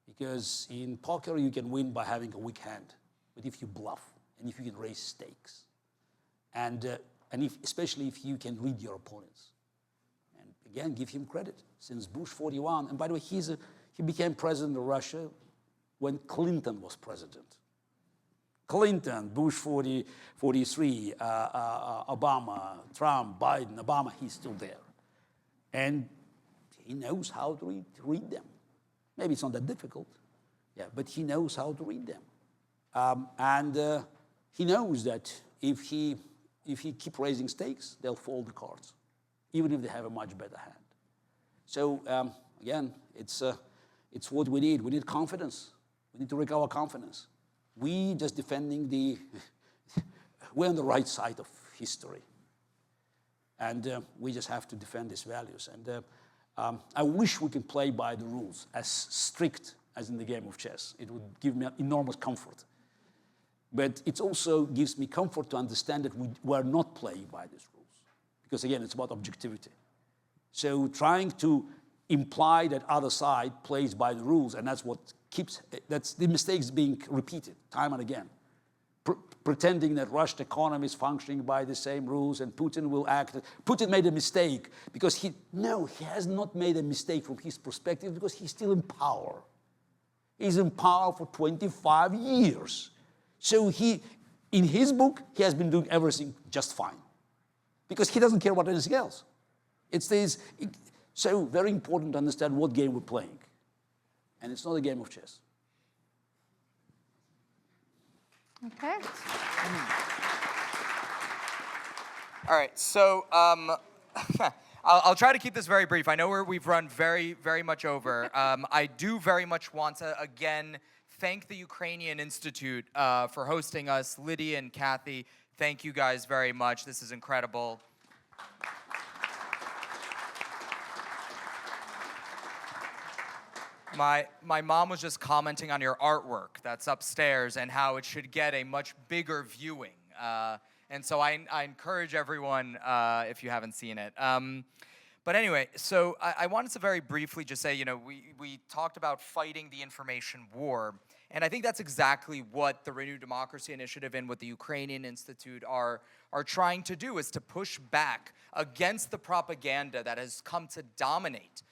Speaker 10: Because in poker, you can win by having a weak hand. But if you bluff, and if you can raise stakes, and especially if you can read your opponents. And again, give him credit. Since Bush 41, and by the way, he became president of Russia when Clinton was president. Clinton, Bush 43, Obama, Trump, Biden, Obama, he's still there. And he knows how to read them. Maybe it's not that difficult, but he knows how to read them. And he knows that if he keep raising stakes, they'll fold the cards, even if they have a much better hand. So again, it's what we need. We need confidence. We need to recover confidence. We just defending we're on the right side of history. And we just have to defend these values. And I wish we could play by the rules as strict as in the game of chess. It would give me enormous comfort. But it also gives me comfort to understand that we're not playing by these rules. Because again, it's about objectivity. So trying to imply that other side plays by the rules, and that's the mistakes being repeated time and again. Pretending that Russian economy is functioning by the same rules and Putin will act. Putin made a mistake because he has not made a mistake from his perspective because he's still in power. He's in power for 25 years. So in his book, he has been doing everything just fine because he doesn't care about anything else. So very important to understand what game we're playing. And it's not a game of chess.
Speaker 12: Okay.
Speaker 11: All right, so I'll try to keep this very brief. I know we've run very, very much over. I do very much want to, again, thank the Ukrainian Institute for hosting us. Lydia and Kathy, thank you guys very much. This is incredible. My mom was just commenting on your artwork that's upstairs and how it should get a much bigger viewing. And so I encourage everyone, if you haven't seen it. But anyway, so I wanted to very briefly just say, we talked about fighting the information war. And I think that's exactly what the Renew Democracy Initiative and what the Ukrainian Institute are trying to do, is to push back against the propaganda that has come to dominate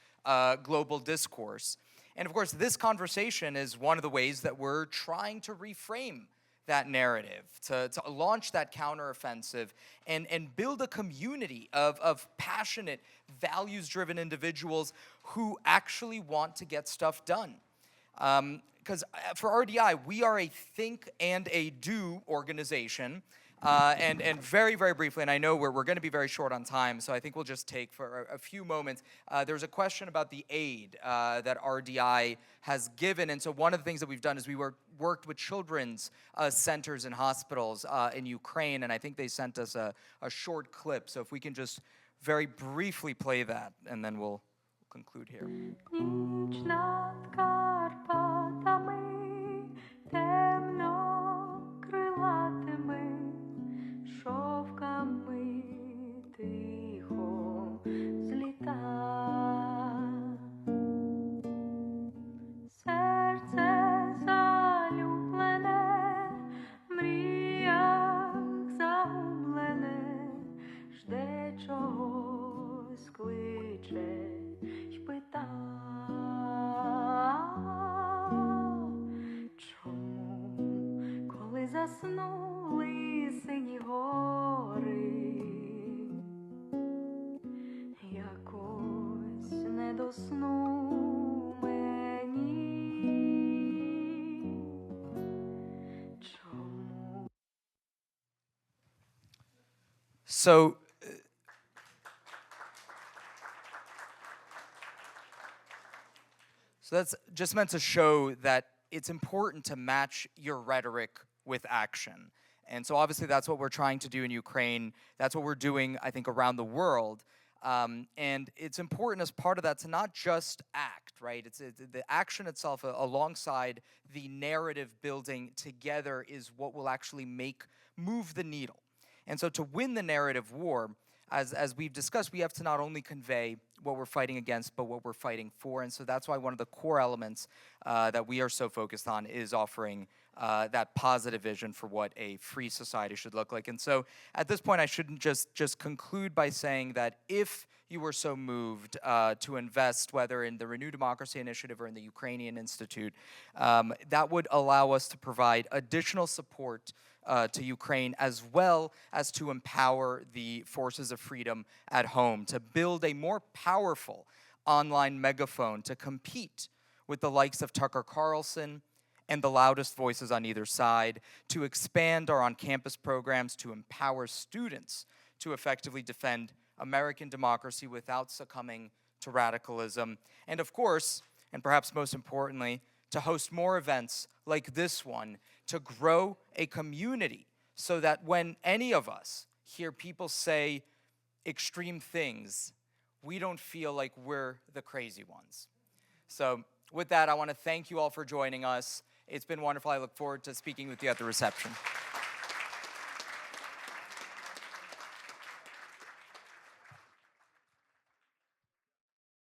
Speaker 11: global discourse. And of course, this conversation is one of the ways that we're trying to reframe that narrative, to launch that counteroffensive and build a community of passionate, values-driven individuals who actually want to get stuff done. Because for RDI, we are a think and a do organization. And very, very briefly, and I know we're going to be very short on time, so I think we'll just take for a few moments. There's a question about the aid that RDI has given, and so one of the things that we've done is we worked with children's centers and hospitals in Ukraine, and I think they sent us a short clip, so if we can just very briefly play that, and then we'll conclude here.
Speaker 14: Шовками тихо зліта, серце залюблене, в мріях загублене, жде чогось, кличе й пита. Чому, коли заснули сині гори, якось не до сну мені? Чому?
Speaker 11: So that's just meant to show that it's important to match your rhetoric with action. And so obviously that's what we're trying to do in Ukraine. That's what we're doing, I think, around the world. And it's important as part of that to not just act, right? It's the action itself alongside the narrative building together is what will actually move the needle. And so to win the narrative war, as we've discussed, we have to not only convey what we're fighting against, but what we're fighting for. And so that's why one of the core elements that we are so focused on is offering that positive vision for what a free society should look like. And so at this point, I shouldn't just conclude by saying that if you were so moved to invest, whether in the Renew Democracy Initiative or in the Ukrainian Institute, that would allow us to provide additional support to Ukraine, as well as to empower the forces of freedom at home, to build a more powerful online megaphone to compete with the likes of Tucker Carlson and the loudest voices on either side, to expand our on-campus programs to empower students to effectively defend American democracy without succumbing to radicalism, and of course, and perhaps most importantly, to host more events like this one, to grow a community so that when any of us hear people say extreme things, we don't feel like we're the crazy ones. So with that, I want to thank you all for joining us. It's been wonderful. I look forward to speaking with you at the reception.